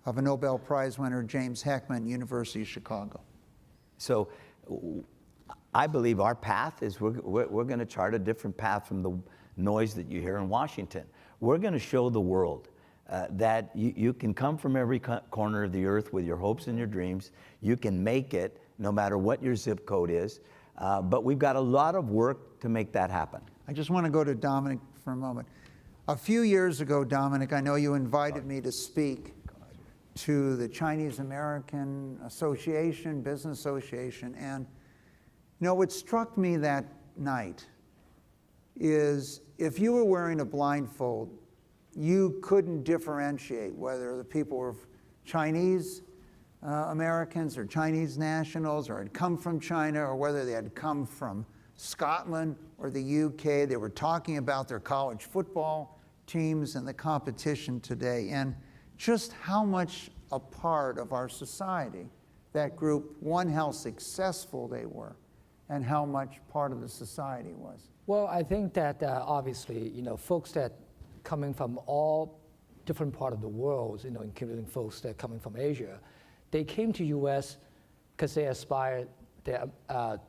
of a Nobel Prize winner, James Heckman, University of Chicago. So I believe our path is we're going to chart a different path from the noise that you hear in Washington. We're going to show the world that you can come from every corner of the earth with your hopes and your dreams. You can make it no matter what your zip code is. But we've got a lot of work to make that happen. I just want to go to Dominic for a moment. A few years ago, Dominic, I know you invited me to speak to the Chinese American Association, Business Association, and what struck me that night is if you were wearing a blindfold, you couldn't differentiate whether the people were Chinese Americans or Chinese nationals or had come from China or whether they had come from Scotland or the UK. They were talking about their college football teams and the competition today, and just how much a part of our society that group, one, how successful they were, and how much part of the society was. Well, I think that obviously, folks that coming from all different part of the world, including folks that are coming from Asia, they came to U.S. because they aspired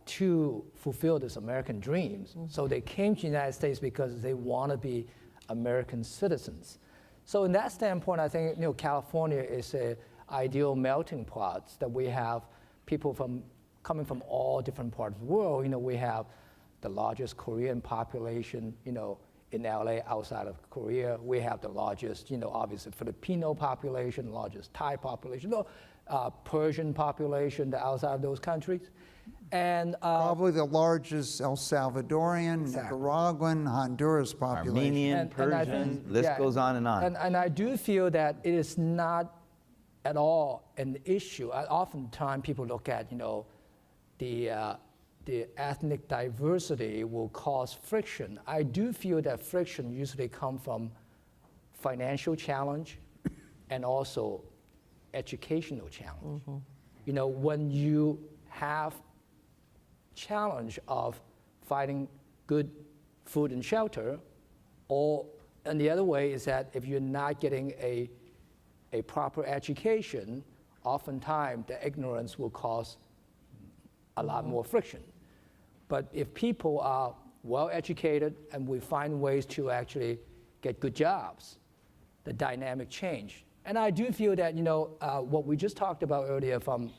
to fulfill this American dreams. Mm-hmm. So they came to the United States because they want to be American citizens. So in that standpoint, I think California is an ideal melting pot that we have people coming from all different parts of the world. We have the largest Korean population, in LA outside of Korea. We have the largest, obviously Filipino population, largest Thai population, Persian population outside of those countries. And probably the largest El Salvadorian, exactly. Nicaraguan, Honduras population. Armenian, Persian, list goes on and on. And I do feel that it is not at all an issue. Oftentimes people look at, the ethnic diversity will cause friction. I do feel that friction usually comes from financial challenge and also educational challenge. Mm-hmm. When you have challenge of finding good food and shelter, and the other way is that if you're not getting a proper education, oftentimes the ignorance will cause a lot more friction. But if people are well educated and we find ways to actually get good jobs, the dynamic change. And I do feel that, what we just talked about earlier from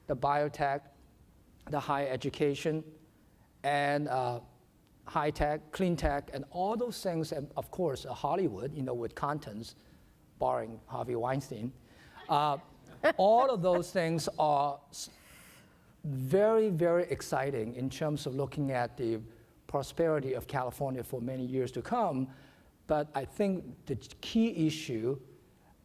the biotech, the higher education, and high tech, clean tech, and all those things, and of course, Hollywood, with contents, barring Harvey Weinstein. All of those things are very, very exciting in terms of looking at the prosperity of California for many years to come. But I think the key issue,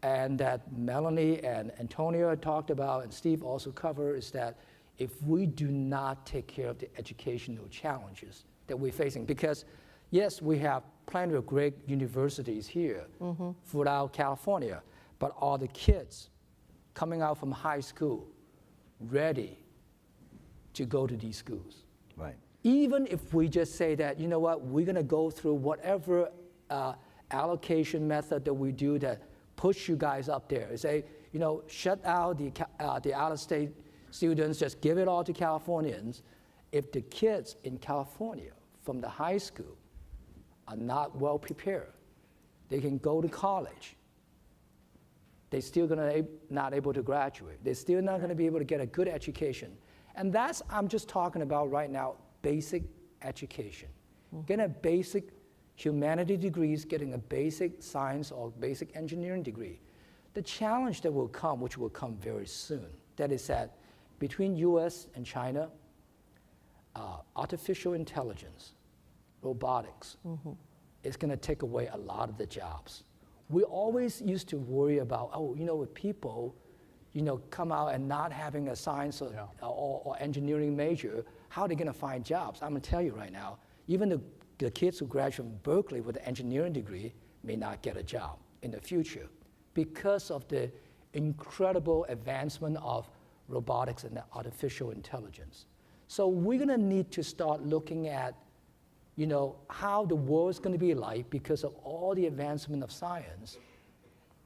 and that Melanie and Antonio talked about, and Steve also covered, is that if we do not take care of the educational challenges that we're facing, because yes, we have plenty of great universities here throughout California, but are the kids coming out from high school ready to go to these schools? Right. Even if we just say that, you know what, we're going to go through whatever allocation method that we do that push you guys up there. Say, shut out the out-of-state students, just give it all to Californians. If the kids in California from the high school are not well prepared, they can go to college. They're still not able to graduate. They're still not going to be able to get a good education. And that's, I'm just talking about right now, basic education. Getting a basic humanity degrees, getting a basic science or basic engineering degree. The challenge that will come, which will come very soon, that is that between US and China, artificial intelligence, robotics, is going to take away a lot of the jobs. We always used to worry about, if people, come out and not having a science or engineering major, how are they going to find jobs? I'm going to tell you right now, even the kids who graduate from Berkeley with an engineering degree may not get a job in the future because of the incredible advancement of robotics and artificial intelligence. So we're going to need to start looking at how the world's going to be like because of all the advancement of science,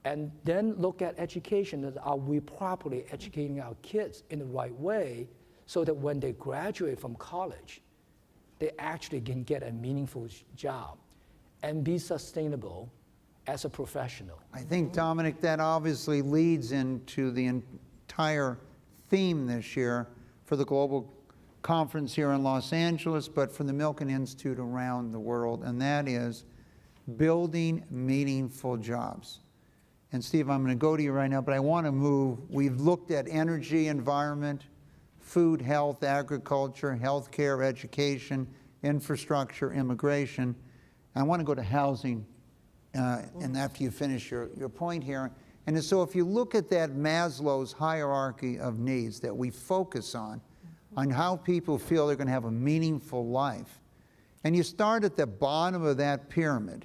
and then look at education. Are we properly educating our kids in the right way so that when they graduate from college, they actually can get a meaningful job and be sustainable as a professional? I think, Dominic, that obviously leads into the entire theme this year for the global conference here in Los Angeles, but for the Milken Institute around the world, and that is building meaningful jobs. And Steve, I'm going to go to you right now, but I want to move. We've looked at energy, environment, food, health, agriculture, healthcare, education, infrastructure, immigration. I want to go to housing, and after you finish your point here. And so if you look at that Maslow's hierarchy of needs that we focus on how people feel they're going to have a meaningful life, and you start at the bottom of that pyramid,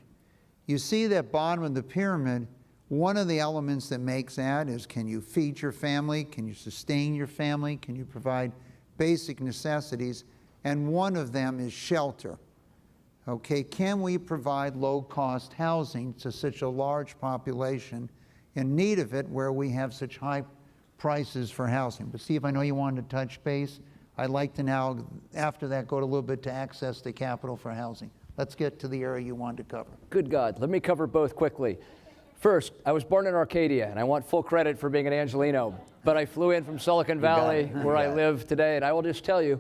you see that bottom of the pyramid, one of the elements that makes that is, can you feed your family? Can you sustain your family? Can you provide basic necessities? And one of them is shelter. Okay, can we provide low-cost housing to such a large population in need of it where we have such high prices for housing? But Steve, I know you wanted to touch base. I'd like to now, after that, go a little bit to access to capital for housing. Let's get to the area you wanted to cover. Good God, let me cover both quickly. First, I was born in Arcadia, and I want full credit for being an Angelino, but I flew in from Silicon Valley, where I live today, and I will just tell you,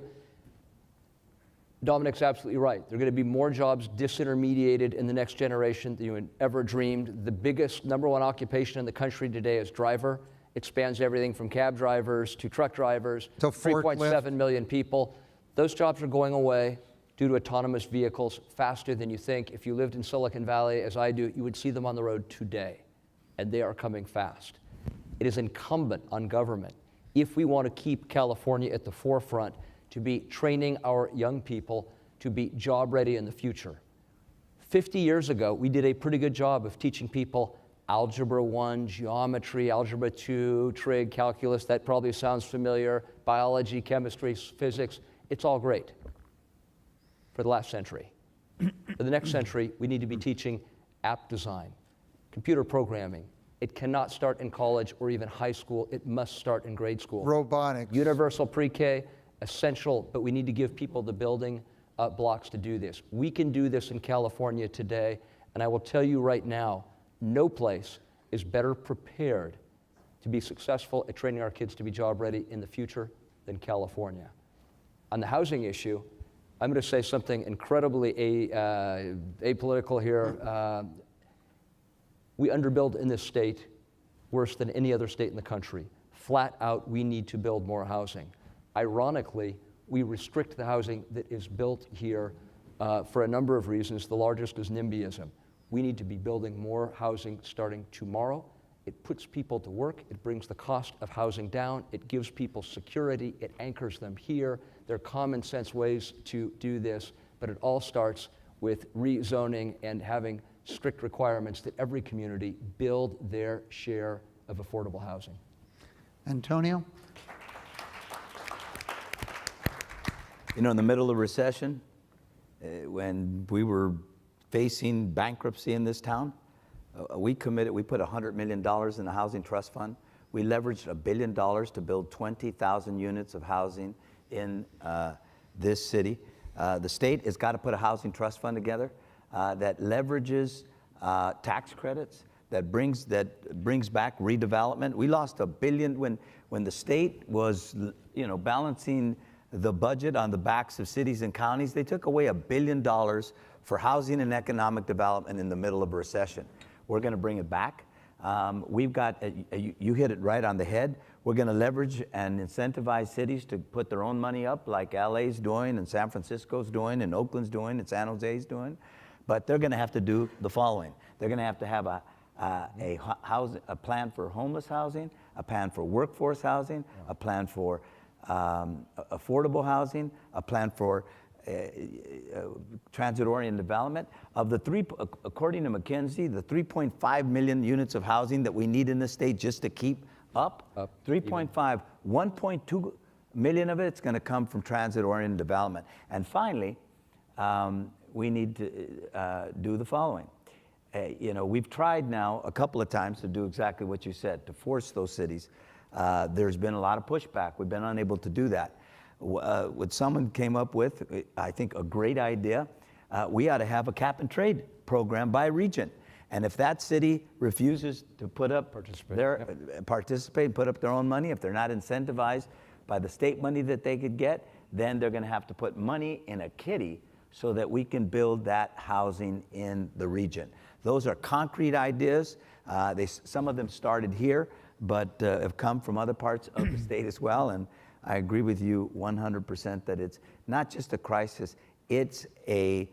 Dominic's absolutely right. There are going to be more jobs disintermediated in the next generation than you ever dreamed. The biggest, #1 occupation in the country today is driver. It spans everything from cab drivers to truck drivers, to 3.7 million people. Those jobs are going away due to autonomous vehicles faster than you think. If you lived in Silicon Valley, as I do, you would see them on the road today, and they are coming fast. It is incumbent on government, if we want to keep California at the forefront, to be training our young people to be job ready in the future. 50 years ago, we did a pretty good job of teaching people Algebra 1, geometry, Algebra 2, trig, calculus. That probably sounds familiar. Biology, chemistry, physics. It's all great for the last century. For the next century, we need to be teaching app design, computer programming. It cannot start in college or even high school. It must start in grade school. Robotics. Universal pre-K, essential, but we need to give people the building blocks to do this. We can do this in California today, and I will tell you right now, no place is better prepared to be successful at training our kids to be job ready in the future than California. On the housing issue, I'm going to say something incredibly apolitical here. We underbuild in this state worse than any other state in the country. Flat out, we need to build more housing. Ironically, we restrict the housing that is built here for a number of reasons. The largest is NIMBYism. We need to be building more housing starting tomorrow. It puts people to work. It brings the cost of housing down. It gives people security. It anchors them here. There are common sense ways to do this, but it all starts with rezoning and having strict requirements that every community build their share of affordable housing. Antonio? You know, in the middle of recession, when we were facing bankruptcy in this town, we put $100 million in the housing trust fund. We leveraged $1 billion to build 20,000 units of housing in this city. The state has got to put a housing trust fund together that leverages tax credits, that brings back redevelopment. We lost $1 billion when the state was, balancing the budget on the backs of cities and counties. They took away $1 billion for housing and economic development in the middle of a recession. We're going to bring it back. We've got, you hit it right on the head. We're going to leverage and incentivize cities to put their own money up, like LA's doing, and San Francisco's doing, and Oakland's doing, and San Jose's doing. But they're going to have to do the following. They're going to have a plan for homeless housing, a plan for workforce housing, a plan for affordable housing, a plan for transit-oriented development. Of the according to McKinsey, the 3.5 million units of housing that we need in the state just to keep up 3.5, 1.2 million of it's going to come from transit-oriented development. And finally, we need to do the following. We've tried now a couple of times to do exactly what you said, to force those cities. There's been a lot of pushback. We've been unable to do that. What someone came up with, I think a great idea, we ought to have a cap and trade program by region. And if that city refuses to participate and put up their own money, if they're not incentivized by the state money that they could get, then they're going to have to put money in a kitty so that we can build that housing in the region. Those are concrete ideas. Some of them started here, but have come from other parts of the state as well. And I agree with you 100% that it's not just a crisis, it's a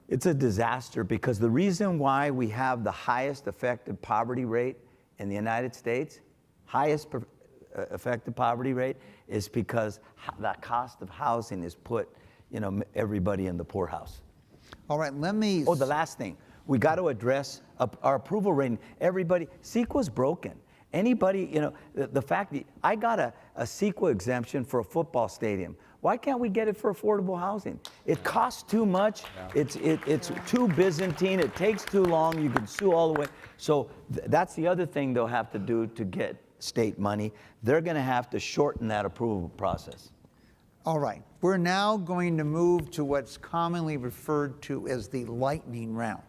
disaster, because the reason why we have the highest effective poverty rate in the United States, effective poverty rate, is because the cost of housing has put everybody in the poorhouse. All right, let me... Oh, the last thing. We got to address our approval rating. Everybody, CEQA's broken. Anybody, the fact that I got a CEQA exemption for a football stadium. Why can't we get it for affordable housing? It costs too much. Yeah. It's too Byzantine. It takes too long. You can sue all the way. So that's the other thing they'll have to do to get state money. They're going to have to shorten that approval process. All right. We're now going to move to what's commonly referred to as the lightning round.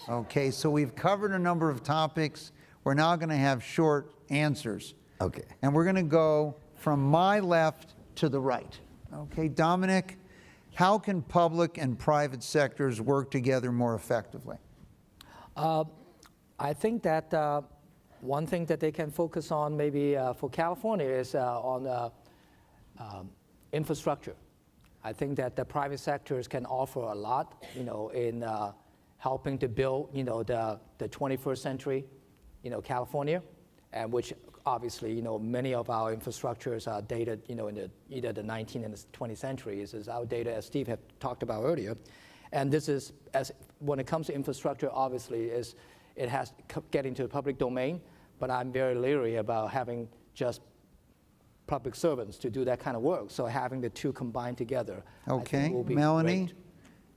Okay, so we've covered a number of topics. We're now going to have short answers. Okay. And we're going to go from my left to the right. Okay, Dominic, how can public and private sectors work together more effectively? I think that one thing that they can focus on maybe for California is on infrastructure. I think that the private sectors can offer a lot, in helping to build, the 21st century, California, and which obviously, many of our infrastructures are dated, in either the 19th and the 20th centuries. Is outdated, as Steve had talked about earlier. And this is, when it comes to infrastructure, obviously, it has to get into the public domain, but I'm very leery about having just public servants to do that kind of work. So having the two combined together, I think will be Melanie, great.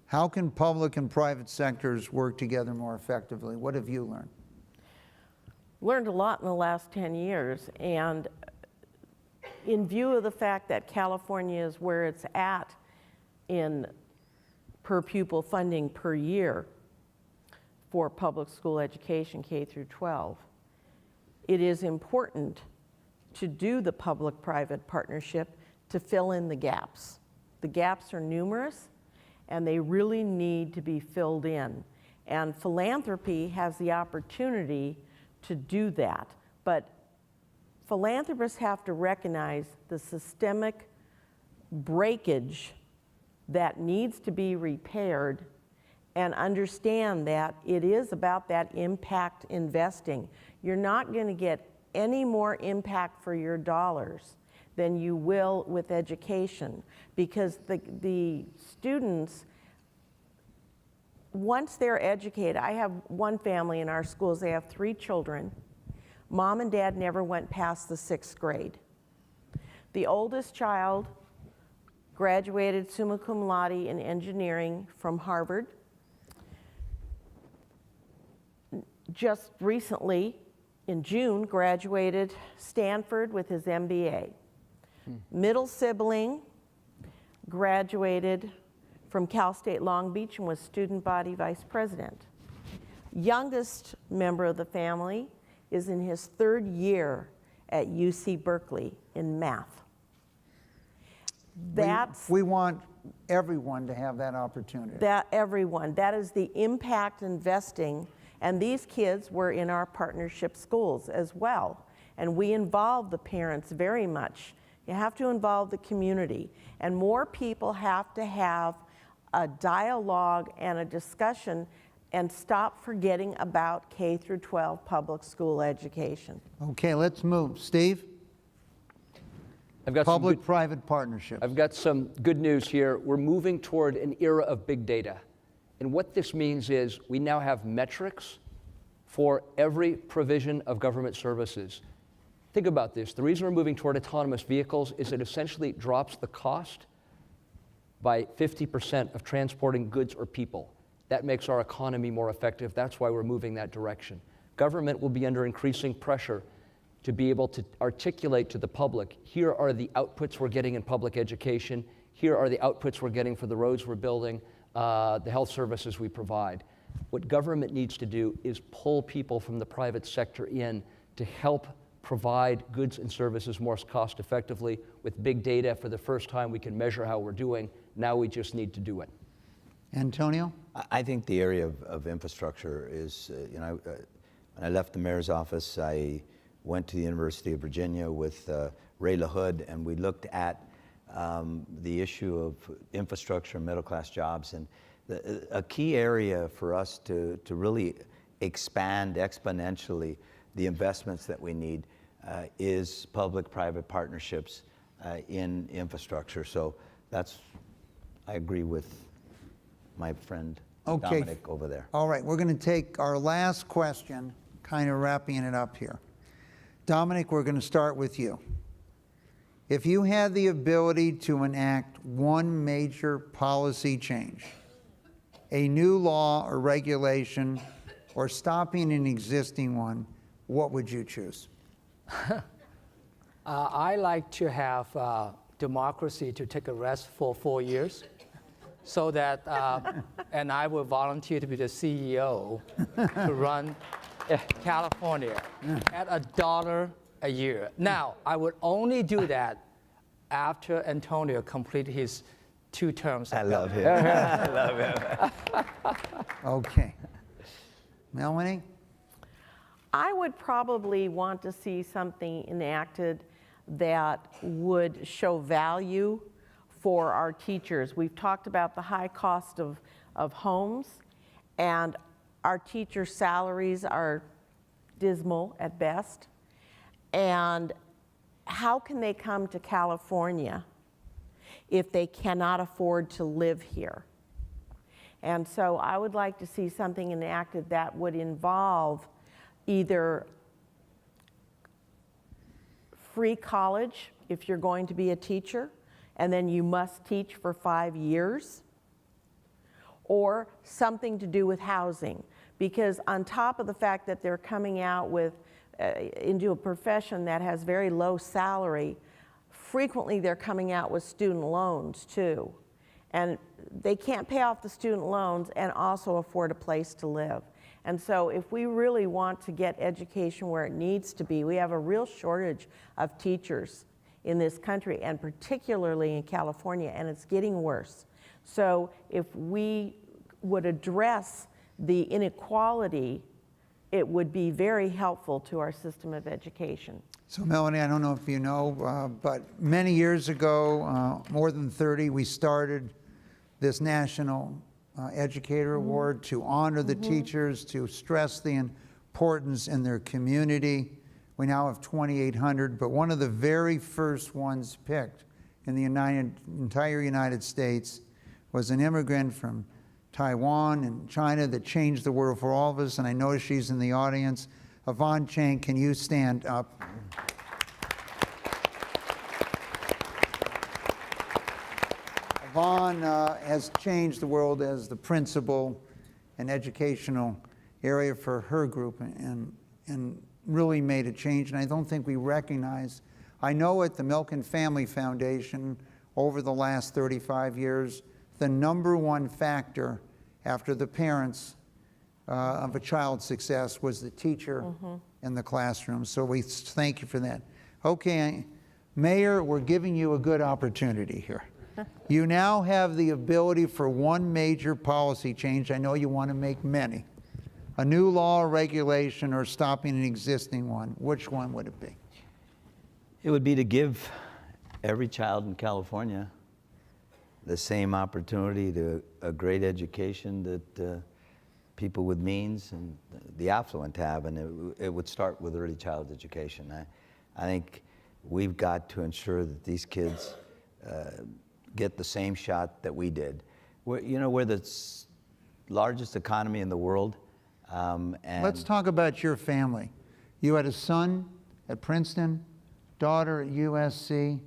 How can public and private sectors work together more effectively? What have you learned? Learned a lot in the last 10 years, and in view of the fact that California is where it's at in per pupil funding per year for public school education, K through 12, it is important to do the public-private partnership to fill in the gaps. The gaps are numerous, and they really need to be filled in. And philanthropy has the opportunity to do that. But philanthropists have to recognize the systemic breakage that needs to be repaired and understand that it is about that impact investing. You're not going to get any more impact for your dollars than you will with education, because the students, once they're educated, I have one family in our schools, they have 3 children. Mom and dad never went past the 6th grade. The oldest child graduated summa cum laude in engineering from Harvard. Just recently, in June, graduated Stanford with his MBA. Middle sibling graduated from Cal State Long Beach and was student body vice president. Youngest member of the family is in his 3rd year at UC Berkeley in math. We want everyone to have that opportunity. That is the impact investing, and these kids were in our partnership schools as well. And we involve the parents very much. You have to involve the community, and more people have to have a dialogue and a discussion and stop forgetting about K through 12 public school education. Okay, let's move. Steve? I've got some Public-private partnerships. I've got some good news here. We're moving toward an era of big data. And what this means is we now have metrics for every provision of government services. Think about this. The reason we're moving toward autonomous vehicles is it essentially drops the cost by 50% of transporting goods or people. That makes our economy more effective. That's why we're moving that direction. Government will be under increasing pressure to be able to articulate to the public, here are the outputs we're getting in public education, here are the outputs we're getting for the roads we're building, the health services we provide. What government needs to do is pull people from the private sector in to help provide goods and services more cost effectively. With big data, for the first time, we can measure how we're doing. Now we just need to do it. Antonio? I think the area of infrastructure is, when I left the mayor's office, I went to the University of Virginia with Ray LaHood, and we looked at the issue of infrastructure and middle-class jobs. And a key area for us to really expand exponentially the investments that we need is public-private partnerships in infrastructure. So I agree with my friend Dominic over there. All right, we're going to take our last question, kind of wrapping it up here. Dominic, we're going to start with you. If you had the ability to enact one major policy change, a new law or regulation, or stopping an existing one, what would you choose? I like to have democracy to take a rest for 4 years, so that, and I will volunteer to be the CEO to run California at $1 a year. Now, I would only do that after Antonio complete his 2 terms. I love him. I love him. Okay. Melanie? I would probably want to see something enacted that would show value for our teachers. We've talked about the high cost of homes, and our teacher salaries are dismal at best. And how can they come to California if they cannot afford to live here? And so I would like to see something enacted that would involve either free college if you're going to be a teacher, and then you must teach for 5 years, or something to do with housing. Because on top of the fact that they're coming out with into a profession that has very low salary, frequently they're coming out with student loans too. And they can't pay off the student loans and also afford a place to live. And so if we really want to get education where it needs to be, we have a real shortage of teachers in this country, and particularly in California, and it's getting worse. So if we would address the inequality, it would be very helpful to our system of education. So Melanie, I don't know if you know, but many years ago, more than 30, we started this National Educator Award to honor the teachers, to stress the importance in their community. We now have 2,800, but one of the very first ones picked in the entire United States was an immigrant from Taiwan and China that changed the world for all of us, and I notice she's in the audience. Yvonne Chang, can you stand up? Yvonne has changed the world as the principal and educational area for her group and really made a change, and I don't think we recognize. I know at the Milken Family Foundation over the last 35 years, the #1 factor after the parents of a child's success was the teacher in the classroom. So we thank you for that. Okay, Mayor, we're giving you a good opportunity here. You now have the ability for one major policy change. I know you want to make many. A new law or regulation or stopping an existing one. Which one would it be? It would be to give every child in California the same opportunity to a great education that people with means and the affluent have, and it would start with early childhood education. I think we've got to ensure that these kids get the same shot that we did. We're the largest economy in the world. And let's talk about your family. You had a son at Princeton, daughter at USC.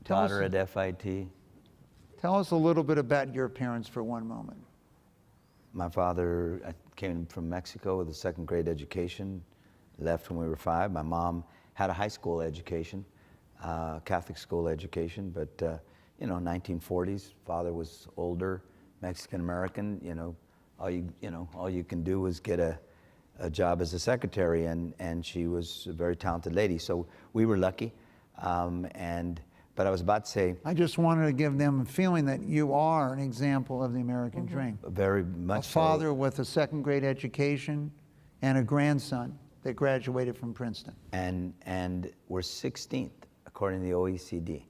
Daughter at FIT. Tell us a little bit about your parents for one moment. My father came from Mexico with a second grade education, left when we were 5. My mom had a high school education, Catholic school education, but 1940s, father was older, Mexican American, all you can do is get a job as a secretary, and she was a very talented lady. So we were lucky, but I was about to say, I just wanted to give them a feeling that you are an example of the American dream. Very much a father with a second grade education and a grandson that graduated from Princeton. And we're 16th, according to the OECD,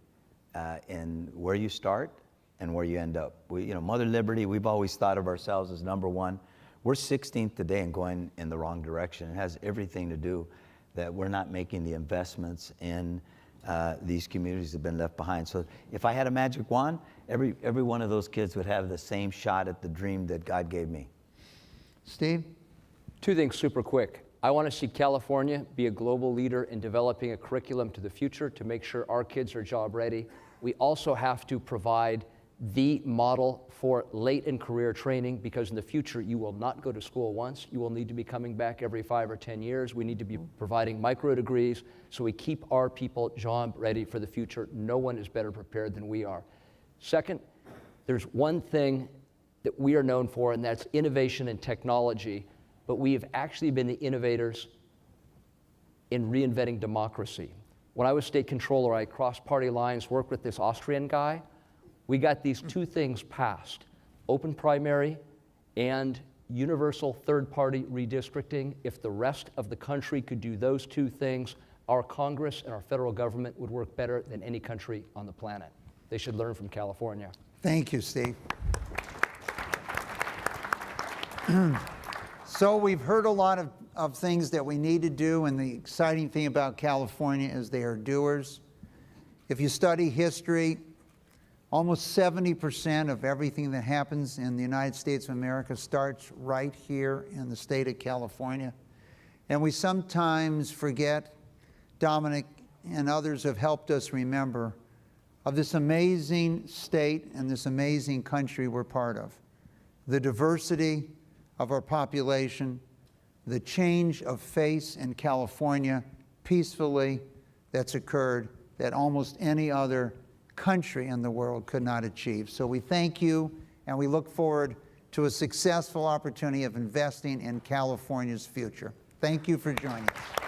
in where you start and where you end up. Mother Liberty, we've always thought of ourselves as #1. We're 16th today and going in the wrong direction. It has everything to do that we're not making the investments in these communities that have been left behind. So if I had a magic wand, every one of those kids would have the same shot at the dream that God gave me. Steve? 2 things super quick. I want to see California be a global leader in developing a curriculum to the future to make sure our kids are job ready. We also have to provide the model for late in career training, because in the future you will not go to school once. You will need to be coming back every 5 or 10 years. We need to be providing micro degrees so we keep our people job ready for the future. No one is better prepared than we are. Second, there's one thing that we are known for, and that's innovation and technology, but we have actually been the innovators in reinventing democracy. When I was state controller, I crossed party lines, worked with this Austrian guy. We got these 2 things passed: open primary and universal third-party redistricting. If the rest of the country could do those 2 things, our Congress and our federal government would work better than any country on the planet. They should learn from California. Thank you, Steve. So we've heard a lot of things that we need to do, and the exciting thing about California is they are doers. If you study history, almost 70% of everything that happens in the United States of America starts right here in the state of California. And we sometimes forget, Dominic and others have helped us remember, of this amazing state and this amazing country we're part of. The diversity of our population, the change of face in California peacefully that's occurred that almost any other country in the world could not achieve. So we thank you, and we look forward to a successful opportunity of investing in California's future. Thank you for joining us.